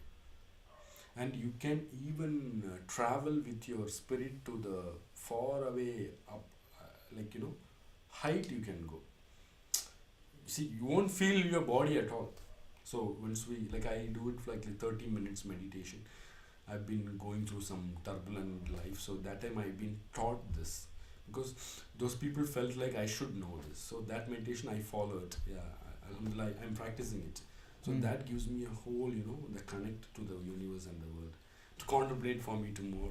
And you can even travel with your spirit to the far away up, height you can go. See, you won't feel your body at all. So once we like I do it for like 30 minutes meditation. I've been going through some turbulent life, so that time I've been taught this because those people felt like I should know this. So that meditation I followed. Yeah, Alhamdulillah, I'm practicing it. So that gives me a whole, the connect to the universe and the world to contemplate for me to more.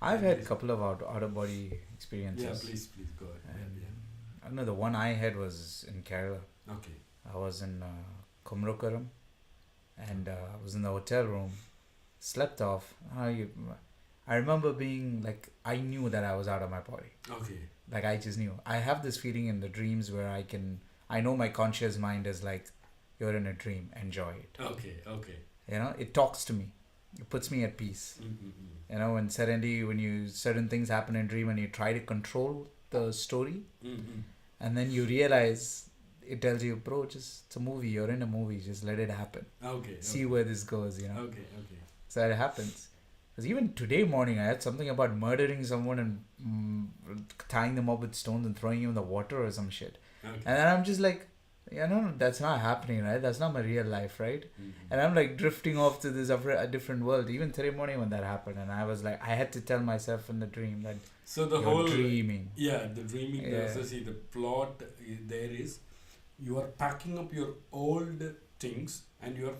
I've had a couple of out of body experiences.
Yeah, please go ahead.
I don't know, the one I had was in Kerala.
Okay.
I was in Kumrukaram, and I was in the hotel room, slept off. I remember being like, I knew that I was out of my body.
Okay.
Like, I just knew. I have this feeling in the dreams where I know my conscious mind is like, you're in a dream, enjoy it.
Okay.
It talks to me. It puts me at peace. When suddenly, certain things happen in dream and you try to control the story, and then you realize, it tells you, bro, it's a movie, you're in a movie, just let it happen.
Okay.
See where this goes,
Okay.
So it happens. Because even today morning, I had something about murdering someone and tying them up with stones and throwing them in the water or some shit.
Okay.
And then I'm just like, that's not happening, right? That's not my real life, right? And I'm like drifting off to this a different world. Even today morning when that happened, and I was like, I had to tell myself in the dream that
so the
you're
whole
dreaming.
Yeah, the dreaming.
Yeah.
So see, the plot there is, you are packing up your old things and you are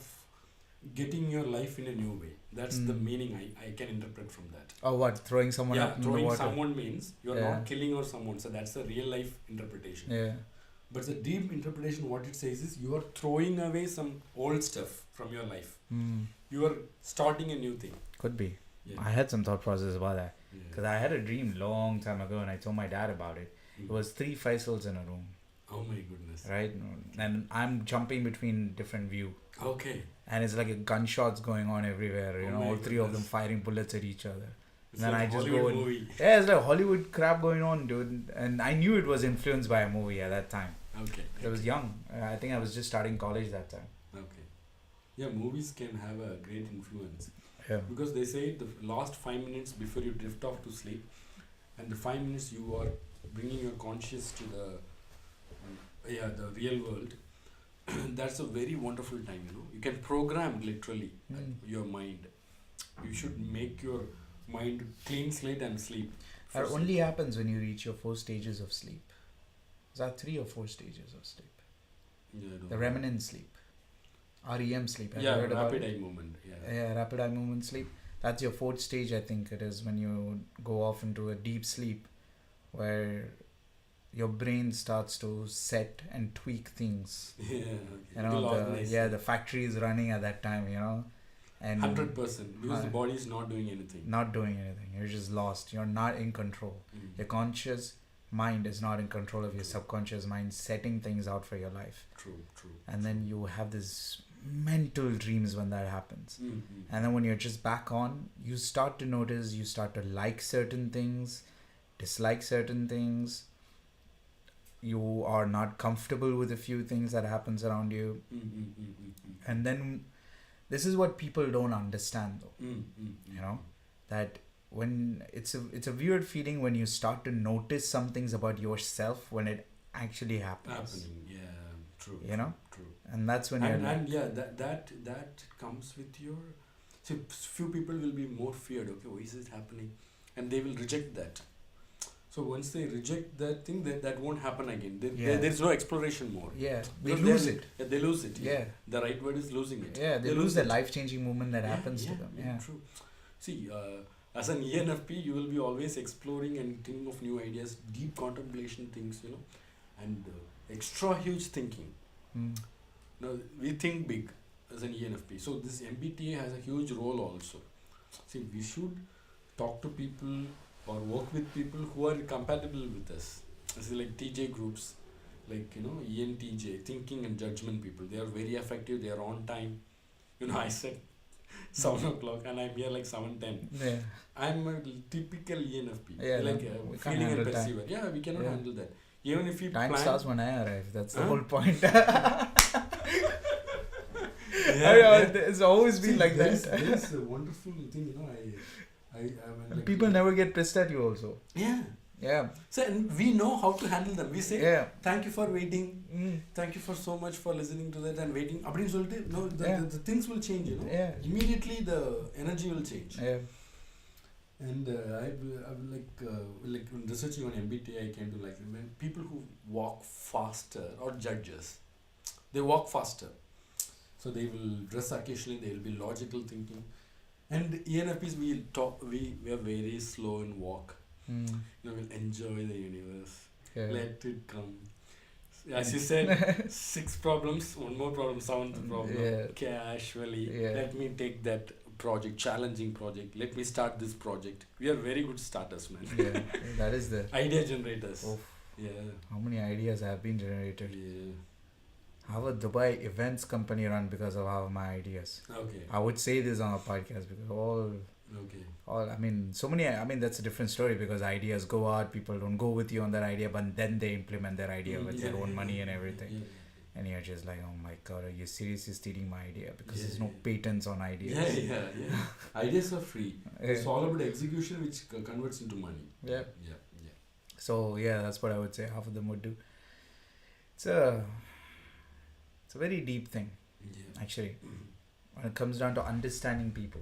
getting your life in a new way. That's the meaning I can interpret from that.
Oh, what? Throwing someone up in the water?
Throwing someone means you're not killing or someone. So that's the real life interpretation.
Yeah.
But the deep interpretation, what it says is, you are throwing away some old stuff from your life. You are starting a new thing.
Could be.
Yeah.
I had some thought process about that. Because I had a dream long time ago and I told my dad about it. It was 3 thyselfs in a room.
Oh my goodness.
Right? And I'm jumping between different view.
Okay.
And it's like a gunshots going on everywhere. All 3 of them firing bullets at each other.
It's
and then
like
I just
Hollywood
go
movie.
Yeah, it's like Hollywood crap going on, dude. And I knew it was influenced by a movie at that time.
Okay.
I was young. I think I was just starting college that time.
Okay. Yeah, movies can have a great influence.
Yeah.
Because they say the last 5 minutes before you drift off to sleep, and the 5 minutes you are bringing your conscious to the real world. That's a very wonderful time. You can program literally your mind. You should make your mind clean slate and sleep.
That only happens when you reach your 4 stages of sleep. Is that 3 or 4 stages of sleep?
Yeah,
the remnant sleep. REM sleep.
Yeah, rapid eye movement.
Yeah, rapid eye movement sleep. That's your 4th stage, I think it is, when you go off into a deep sleep where your brain starts to set and tweak things.
Yeah, okay.
The factory is running at that time, and
100%, because the body is not doing anything.
Not doing anything. You're just lost. You're not in control. Your conscious mind is not in control of your subconscious mind, setting things out for your life.
True.
And then you have this mental dreams when that happens. And then when you're just back on, you start to notice, you start to like certain things, dislike certain things. You are not comfortable with a few things that happens around you. And then this is what people don't understand though. That when it's a weird feeling when you start to notice some things about yourself when it actually happens.
True. True.
And that's when
that comes with your. So few people will be more feared. Okay, why is it happening? And they will reject that. So once they reject that thing, that won't happen again. There's no exploration more.
Yeah, they lose it.
Yeah, they lose it.
Yeah.
The right word is losing it.
Yeah, they lose the life-changing moment that happens to them. Yeah,
true. See, as an ENFP, you will be always exploring and thinking of new ideas, deep contemplation things, and extra huge thinking. Now, we think big as an ENFP. So this MBTI has a huge role also. See, we should talk to people or work with people who are compatible with us. This is like TJ groups, like ENTJ, thinking and judgment people. They are very effective. They are on time. I said 7 o'clock and I'm here like 7:10.
Yeah.
I'm a typical ENFP.
Yeah,
feeling and perceiver. Yeah, we cannot handle that. Even if we
time starts when I arrive. That's the whole point. It's always been like that.
It's a wonderful thing, I
people never get pissed at you also.
Yeah.
Yeah.
So and we know how to handle them. We say,
Yeah.
thank you for waiting,
Mm.
thank you for so much for listening to that and waiting. அப்படின்னு சொல்லிட்டு, no,
Yeah.
the things will change, you know.
Yeah.
Immediately the energy will change.
Yeah.
And I've like when researching on MBTI, I came to like when people who walk faster or judges, they walk faster. So they will dress occasionally, they will be logical thinking. And ENFPs, we are very slow in walk.
Mm.
You know, we'll enjoy the universe.
Yeah.
Let it come. As you said, 6 problems, one more problem, 7th problem.
Yeah.
Casually,
Yeah.
let me take that project, challenging project. Let me start this project. We are very good starters, man.
Yeah. That is the
Idea generators.
Oof.
Yeah.
How many ideas have been generated?
Yeah.
How a Dubai events company run because of how my ideas.
Okay.
I would say this on a podcast because all I mean so many, I mean that's a different story because ideas go out, people don't go with you on that idea, but then they implement their idea with their own money and everything.
Yeah.
And you're just like, oh my god, are you seriously stealing my idea? Because there's no patents on ideas.
Yeah. Ideas are free. It's all about execution, which converts into money.
Yeah.
Yeah.
So yeah, that's what I would say half of them would do. It's a very deep thing,
Yeah.
actually, when it comes down to understanding people.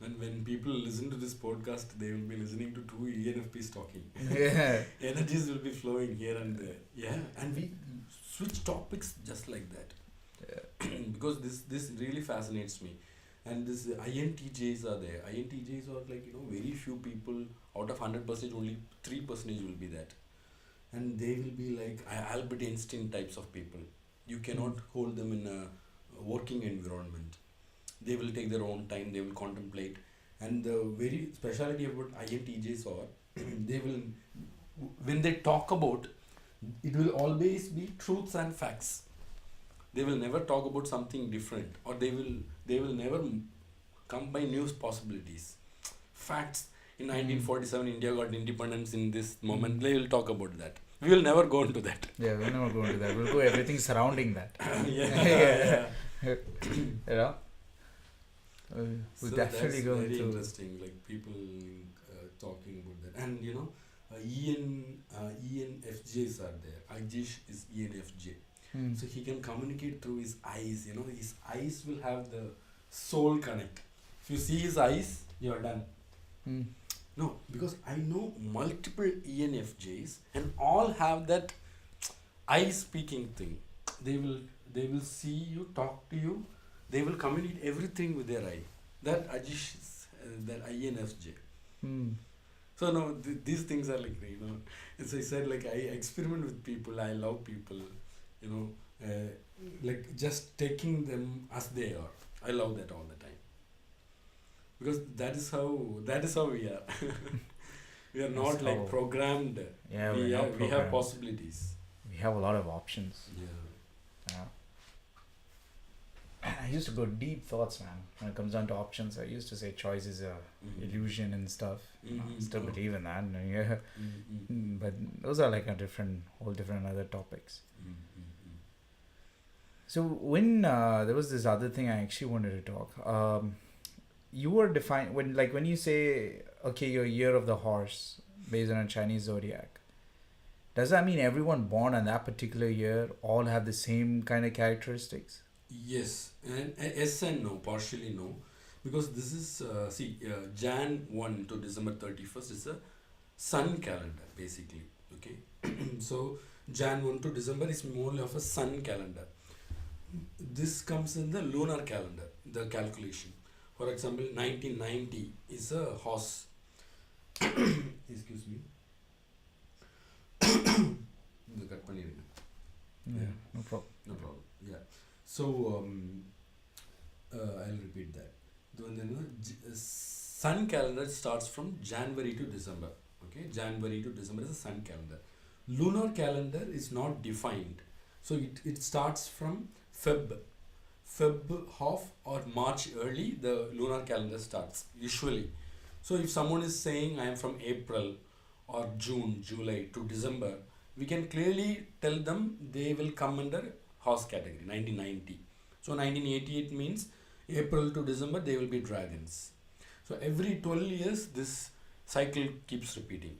And when people listen to this podcast, they will be listening to 2 ENFPs talking.
Yeah.
Energies will be flowing here and there. Yeah. And we switch topics just like that.
Yeah.
Because this really fascinates me. And this INTJs are there. INTJs are like, you know, very few people out of 100%, only 3% will be that. And they will be like Albert Einstein types of people. You cannot hold them in a working environment. They will take their own time, they will contemplate. And the very speciality about INTJs are, they will, when they talk about, it will always be truths and facts. They will never talk about something different, or they will never come by new possibilities. Facts. In 1947, India got independence in this moment. They will talk about that. We will never go into that.
Yeah, we'll never go into that. We'll go everything surrounding that.
Yeah.
You know? We'll
So
definitely
that's
go
very
into
interesting, like people talking about that. And you know, ENFJs are there. Ajish is ENFJ.
Hmm.
So he can communicate through his eyes. You know, his eyes will have the soul connect. If you see his eyes, you are done.
Hmm.
No, because I know multiple ENFJs and all have that eye speaking thing. They will see you, talk to you. They will communicate everything with their eye. That Ajish is that INFJ.
Hmm.
So no, these things are like, you know, as I said, like I experiment with people. I love people. You know, like just taking them as they are. I love that all the time. Because that is how we are. We are not
That's
like
how-
programmed.
Yeah,
we
we're not
have
programmed.
possibilities.
We have a lot of options.
Yeah.
Yeah. I used to go deep thoughts, man. When it comes down to options, I used to say choice is a illusion and stuff. I still believe in that. Yeah. But those are like whole different other topics. So when there was this other thing I actually wanted to talk. You were defined when you say, okay, your year of the horse based on a Chinese zodiac. Does that mean everyone born on that particular year all have the same kind of characteristics?
Yes, and yes and no, partially no, because this is Jan 1 to December 31st is a sun calendar basically. Okay, so Jan 1 to December is more of a sun calendar. This comes in the lunar calendar, the calculation. For example, 1990 is a horse. Excuse me. Cut பண்ணிருங்க.
Yeah, no problem.
No problem. Yeah. So I'll repeat that. Sun calendar starts from January to December. Okay, January to December is a sun calendar. Lunar calendar is not defined. So it starts from Feb half or March early, the lunar calendar starts usually. So if someone is saying I am from April or June, July to December, we can clearly tell them they will come under horse category, 1990. So 1988 means April to December they will be dragons. So every 12 years this cycle keeps repeating.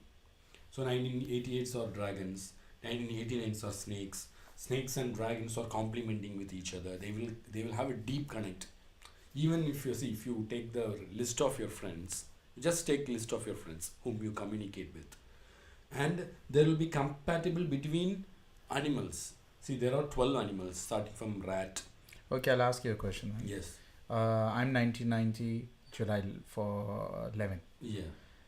So 1988s are dragons, 1989s are snakes. Snakes and dragons are complementing with each other. They will have a deep connect. Even if you take the list of your friends, just take list of your friends whom you communicate with, and there will be compatible between animals. See, there are 12 animals starting from rat.
Okay, I'll ask you a question. Right?
Yes.
I'm 1990 July for 11.
Yeah.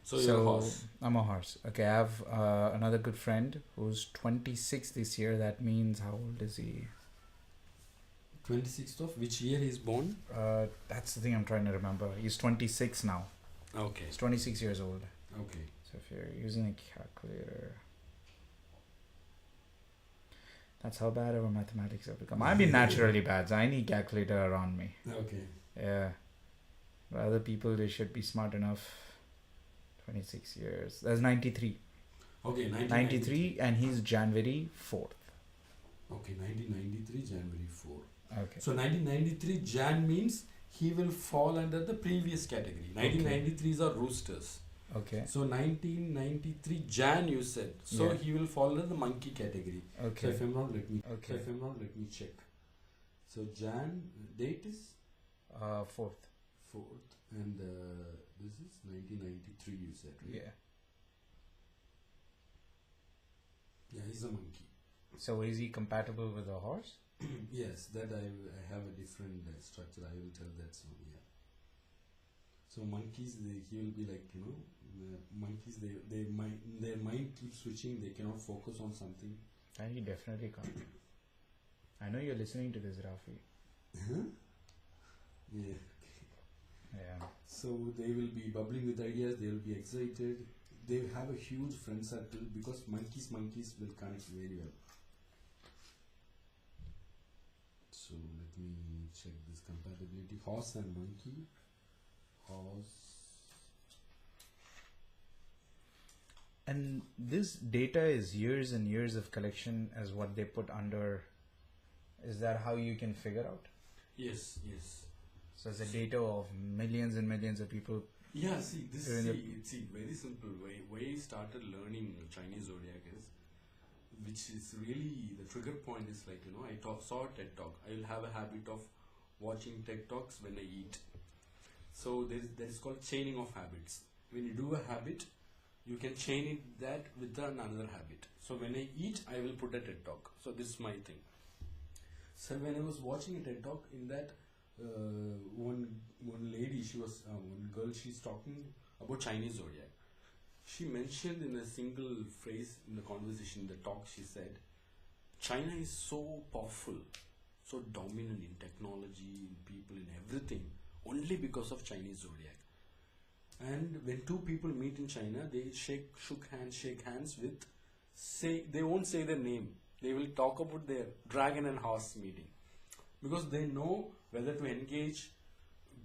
So you're a horse.
I'm a horse. Okay, I have another good friend who's 26 this year. That means how old is he?
26th of which year he's born?
That's the thing I'm trying to remember. He's 26 now.
Okay.
He's 26 years old.
Okay.
So if you're using a calculator, that's how bad our mathematics have become. I've been naturally bad, so I need calculator around me.
Okay.
Yeah. But other people, they should be smart enough. 26 years. That's 93.
Okay,
93 and he's January 4th.
Okay, 1993 January 4.
Okay.
So 1993 Jan means he will fall under the previous category. 1993s are roosters.
Okay.
So 1993 Jan you said. So he will fall under the monkey category.
Okay.
So if I'm wrong, let me.
Okay.
So if I'm wrong, let me check. So Jan date is
4th.
4th, and this is 1993. You said, right?
Yeah.
Yeah, he's a monkey.
So is he compatible with a horse?
Yes, that I have a different structure. I will tell that soon. Yeah. So monkeys, he will be like, monkeys. Their mind keeps switching. They cannot focus on something.
And he definitely can't. I know you're listening to this, Rafi.
Huh? Yeah.
Yeah.
So they will be bubbling with ideas. They will be excited. They will have a huge friend circle because monkeys will connect very well. So let me check this compatibility. Horse and monkey. Horse.
And this data is years and years of collection as what they put under. Is that how you can figure out?
Yes, yes.
So it's a data of millions and millions of people.
Yeah, see, very simple way. Way I started learning Chinese zodiac is, which is really the trigger point is like, I saw a TED talk. I will have a habit of watching TED talks when I eat. So that is called chaining of habits. When you do a habit, you can chain that with another habit. So when I eat, I will put a TED talk. So this is my thing. So when I was watching a TED talk, in that one lady, one girl, she's talking about Chinese zodiac. She mentioned in a single phrase in the conversation, the talk, she said, China is so powerful, so dominant in technology, in people, in everything, only because of Chinese zodiac. And when two people meet in China, they shake hands with, they won't say their name. They will talk about their dragon and horse meeting. Because they know whether to engage,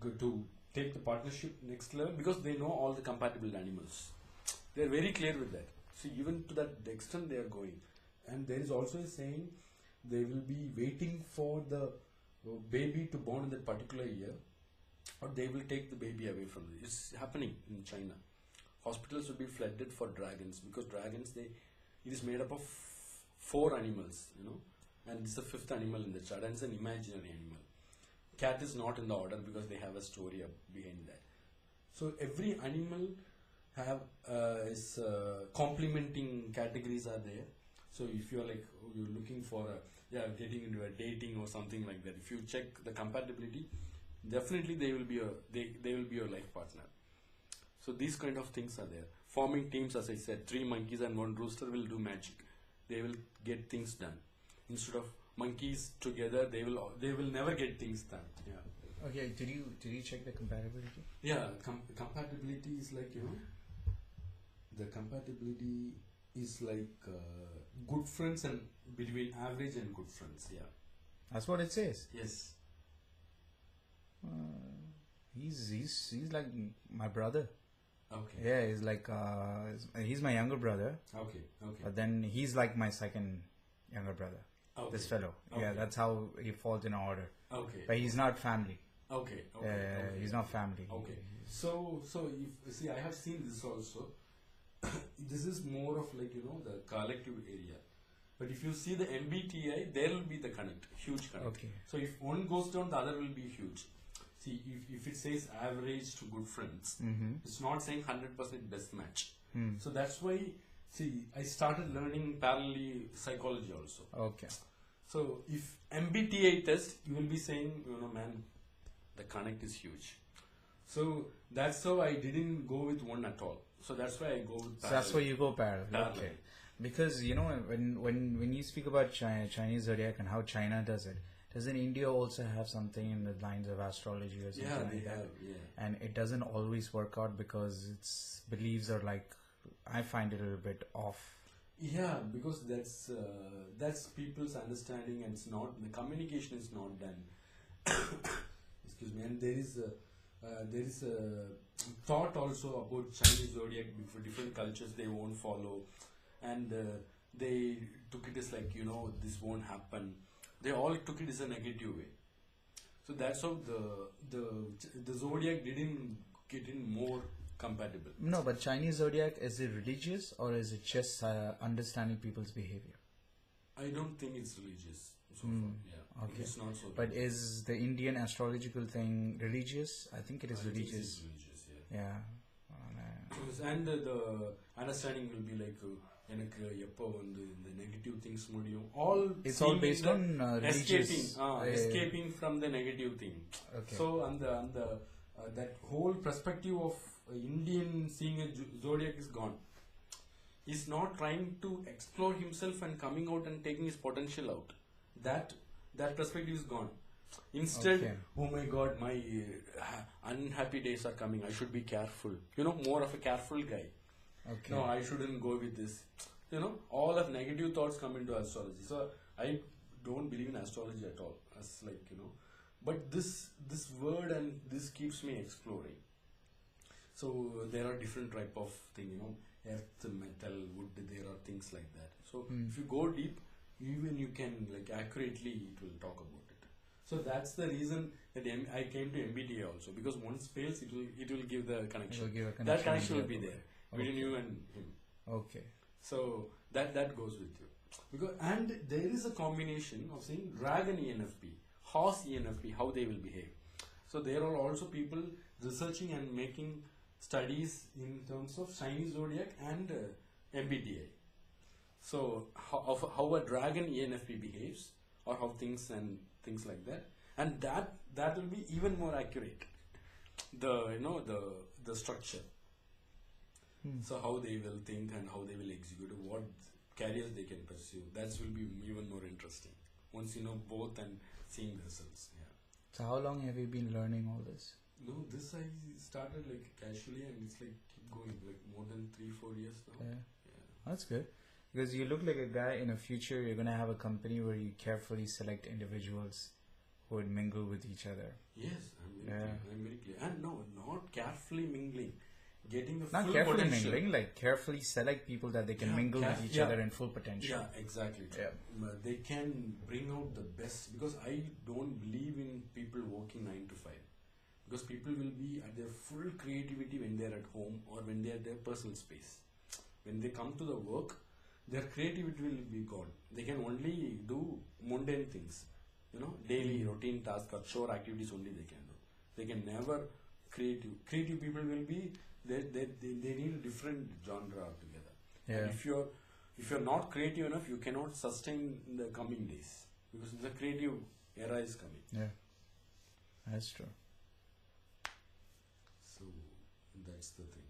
to take the partnership next level, because they know all the compatible animals. They are very clear with that. See, even to that extent they are going. And there is also a saying, they will be waiting for the baby to born in that particular year, or they will take the baby away from it. It's happening in China. Hospitals will be flooded for dragons, because dragons, it is made up of 4 animals, and it's the 5th animal in the chart, and it's an imaginary animal. Cat is not in the order because they have a story behind that. So every animal have complementing categories are there. So if you're looking for getting into a dating or something like that, if you check the compatibility, definitely they will be your life partner. So these kind of things are there. Forming teams, as I said, 3 monkeys and 1 rooster will do magic. They will get things done. Instead of monkeys together, they will never get things done. Yeah.
Okay, did you check the compatibility?
Yeah, compatibility is like, the compatibility is like good friends and between average and good friends. Yeah.
That's what it says.
Yes.
He's like my brother.
Okay.
Yeah, he's like he's my younger brother.
Okay.
But then he's like my second younger brother.
Okay.
This fellow.
Okay.
Yeah, that's how he falls in order.
Okay.
But he's not family.
Okay.
He's not family.
Okay. So if see, I have seen this also. this is more of like, the collective area. But if you see the MBTI, there will be the connect, huge connect.
Okay.
So if one goes down, the other will be huge. See, if it says average to good friends, it's not saying 100% best match. So that's why, see, I started learning parallelly psychology also.
Okay.
So if MBTI test, you will be saying, man, the connect is huge. So that's how I didn't go with one at all. So that's why I go with parallel.
So that's why you go parallel.
Parallel.
Okay. Because when you speak about Chinese zodiac and how China does it, doesn't India also have something in the lines of astrology or something like that?
Yeah.
And it doesn't always work out because its beliefs are like, I find it a little bit off.
Yeah, because that's people's understanding, and it's not, the communication is not done. Excuse me. And there is a thought also about Chinese zodiac for different cultures they won't follow, and they took it as like, this won't happen. They all took it as a negative way. So that's how the zodiac didn't get in more compatible.
No, but Chinese zodiac, is it religious or is it just understanding people's behavior?
I don't think it's religious so far. Yeah,
okay.
It's not so.
But is the Indian astrological thing religious? I think it is religious.
Think it's religious,
Yeah.
And the understanding will be like, எனக்கு எப்போ வந்து இந்த negative things முடியும், all
it's all based on religious
escaping from the negative thing.
Okay.
So and that whole perspective of Indian seeing a zodiac is gone. He's not trying to explore himself and coming out and taking his potential out. That perspective is gone. Instead, oh my God, my unhappy days are coming, I should be careful. More of a careful guy.
Okay.
No, I shouldn't go with this. All of negative thoughts come into astrology. So I don't believe in astrology at all. As like, but this word and this keeps me exploring. So there are different type of thing, earth, metal, wood, there are things like that. So if you go deep, even you can like accurately it will talk about it. So that's the reason that I came to MBTI also, because once fails it will give the connection.
It will give a
that connection will be there between you and him.
Okay.
So that goes with you. And there is a combination of saying dragon ENFP, horse ENFP, how they will behave. So there are also people researching and making studies in terms of Chinese zodiac and MBTI. So how a dragon ENFP behaves, or how things like that, and that will be even more accurate. The structure. So how they will think and how they will execute, what careers they can pursue, that will be even more interesting once you know both and seeing the results. Yeah.
So how long have you been learning all this?
No, this I started like casually, and it's like keep going like more than 3-4 years now.
Yeah. That's good, because you look like a guy in the future. You're gonna have a company where you carefully select individuals who would mingle with each other.
Yes, I'm very clear. And no, not carefully mingling. Getting the
not
full
carefully
potential.
mingling, like carefully select people that they can mingle with each other in full potential.
Yeah, exactly.
Yeah.
They can bring out the best, because I don't believe in people working 9 to 5, because people will be at their full creativity when they're at home or when they're at their personal space. When they come to the work, their creativity will be gone. They can only do mundane things, daily routine tasks or chore activities only they can do. They can never creative people will be they need a different genre altogether.
Yeah.
And if you're not creative enough, you cannot sustain in the coming days, because the creative era is coming.
Yeah, that's true.
So that's the thing.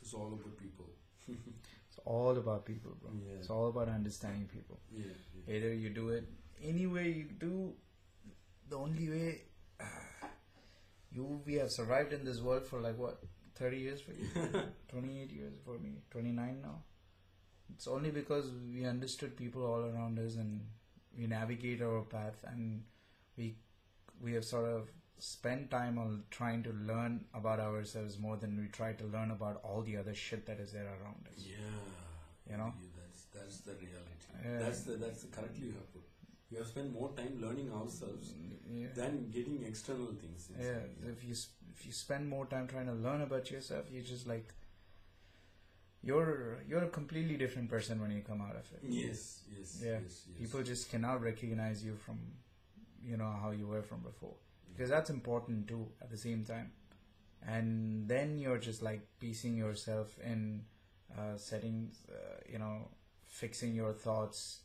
It's all about people.
It's all about people, bro.
Yeah.
It's all about understanding people.
Yeah.
Either you do it any way you do, the only way we have survived in this world for like what, 30 years for you? 28 years for me, 29 now. It's only because we understood people all around us, and we navigate our path, and we have sort of spent time on trying to learn about ourselves more than we try to learn about all the other shit that is there around us.
Yeah. That's the reality.
Yeah.
That's the correctly you have put. We have spent more time learning ourselves than getting external things.
Yeah. If you spend more time trying to learn about yourself, you just like you're a completely different person when you come out of it.
Yes, yes,
Yeah.
yes, yes.
People just cannot recognize you from, how you were from before. Because that's important too at the same time. And then you're just like piecing yourself in, setting, fixing your thoughts,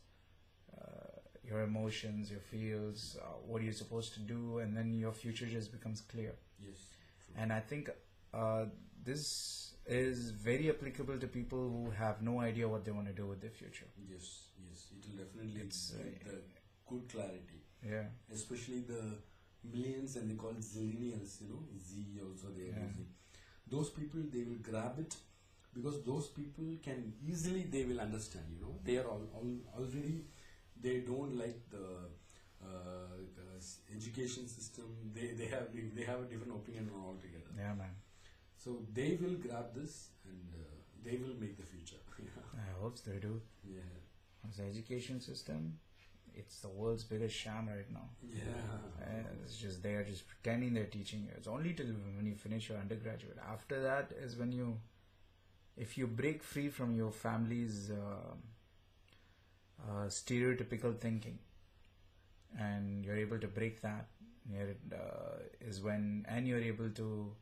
your emotions, your feels, what you're supposed to do, and then your future just becomes clear.
Yes, true.
And I think this is very applicable to people who have no idea what they want to do with their future.
Yes, yes. It will definitely
It's,
give the good clarity.
Yeah.
Especially the millions, and they call it zillennials, Z also they are
Yeah.
using. Those people, they will grab it because those people can easily, they will understand, They are already, they don't like the education system. They have a different opinion on altogether.
Yeah, man.
So they will grab this and they will make the future.
I hope they do.
Yeah.
The education system, it's the world's biggest sham right now.
Yeah.
It's just they are just pretending they're teaching you. It's only till when you finish your undergraduate. After that is when if you break free from your family's stereotypical thinking, and you're able to break that, you're able to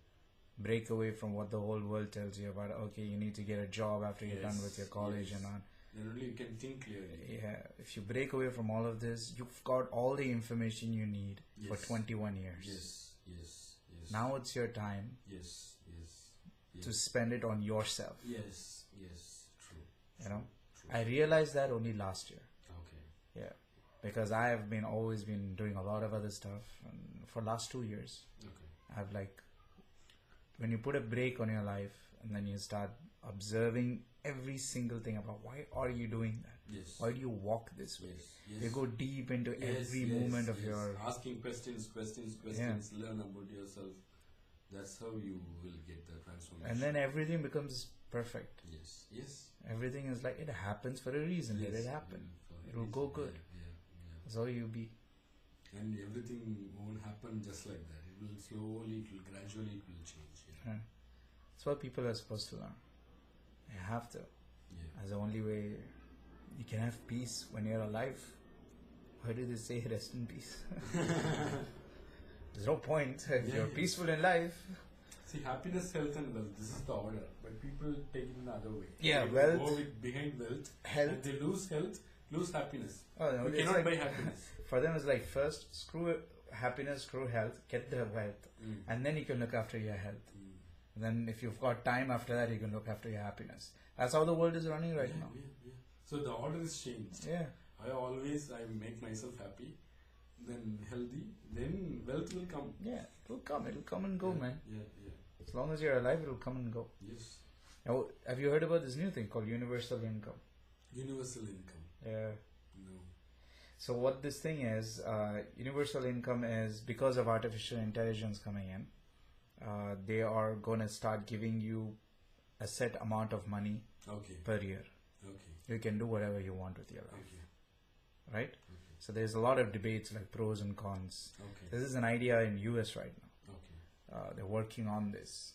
break away from what the whole world tells you about. Okay, you need to get a job after you're done with your college and on.
Then only you can think clearly.
Yeah, if you break away from all of this, you've got all the information you need for 21 years.
Yes.
Now it's your time
Yes.
to spend it on yourself.
Yes. True.
True.
True.
I realized that only last year.
Okay.
Yeah, because I have always been doing a lot of other stuff, and for last 2 years,
Okay.
I've when you put a break on your life and then you start observing every single thing about why are you doing that?
Yes.
Why do you walk this way?
Yes.
You go deep into every movement of your...
Asking questions, learn about yourself. That's how you will get the transformation.
And then everything becomes perfect.
Yes.
Everything is it happens for a reason. Let it happen. It will go good.
Yeah.
That's how you be.
And everything won't happen just like that. It will slowly, gradually it will change.
Yeah. That's what people are supposed to learn. You have to.
Yeah.
That's the only way you can have peace when you're alive. Why do they say rest in peace? There's no point if you're peaceful in life.
See, happiness, health and wealth, this is the order. But people take it in the other way.
Yeah,
they
wealth.
go behind wealth.
Health.
And they lose health, lose happiness.
Oh, no,
you cannot buy happiness.
For them it's first screw happiness, screw health, get the wealth. And then you can look after your health. Then if you've got time after that, you can look after your happiness. That's how the world is running right now.
Yeah. So the order is changed.
Yeah.
I make myself happy, then healthy, then wealth will come.
Yeah, it'll come and go, man.
Yeah.
As long as you're alive, it'll come and go.
Yes.
Now, have you heard about this new thing called universal income?
Universal income.
Yeah.
No.
So what this thing is, universal income is because of artificial intelligence coming in. They are going to start giving you a set amount of money per year.
Okay.
You can do whatever you want with your life.
Okay.
Right? Okay. So there's a lot of debates like pros and cons.
Okay.
This is an idea in US right now.
Okay.
They're working on this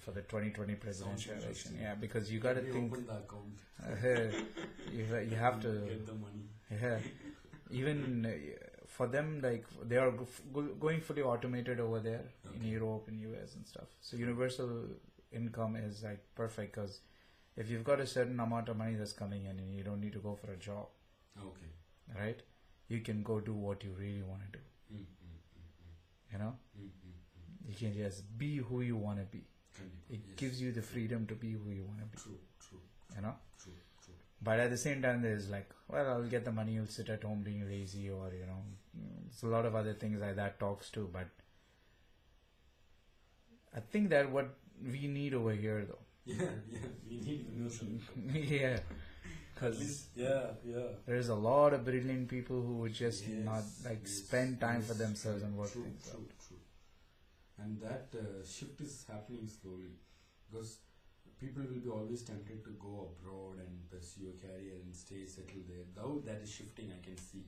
for the 2020 presidential election. Yeah, because you got to think.
Open the account.
You have to
get the money.
Yeah. Even for them, they are going fully automated over there in Europe, in US and stuff. So universal income is perfect because if you've got a certain amount of money that's coming in and you don't need to go for a job, right? You can go do what you really want to do. You know, you can just be who you want to be. It gives you the freedom to be who you want to be.
True.
You know.
True.
But at the same time, there's I'll get the money, you'll sit at home being lazy, or, there's a lot of other things like that talks too. But I think that what we need over here, though.
Yeah, we need universal income.
Yeah. Because there's a lot of brilliant people who would just not spend time for themselves and work things out.
True. And that shift is happening slowly because people will be always tempted to go abroad and pursue a career and stay settled there. Now that is shifting, I can see.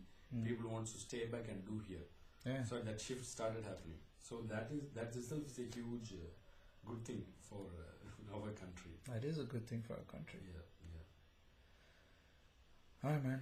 People want to stay back and do here.
Yeah.
So that shift started happening. So that itself is a huge good thing for our country.
That is a good thing for our country.
Yeah, yeah.
Alright, man.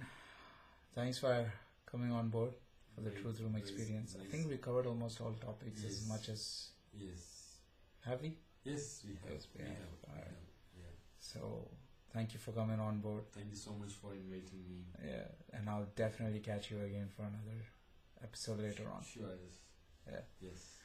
Thanks for coming on board for the
Nice,
Truth Room
nice,
experience. I
nice.
think we covered almost all topics
Yes.
as much as...
Yes.
Have we?
Yes, we have.
Yes, we have. Alright.
Yeah.
So, thank you for coming on board.
Thank you so much for inviting me.
Yeah, and I'll definitely catch you again for another episode later on.
Sure, yes.
Yeah.
Yes.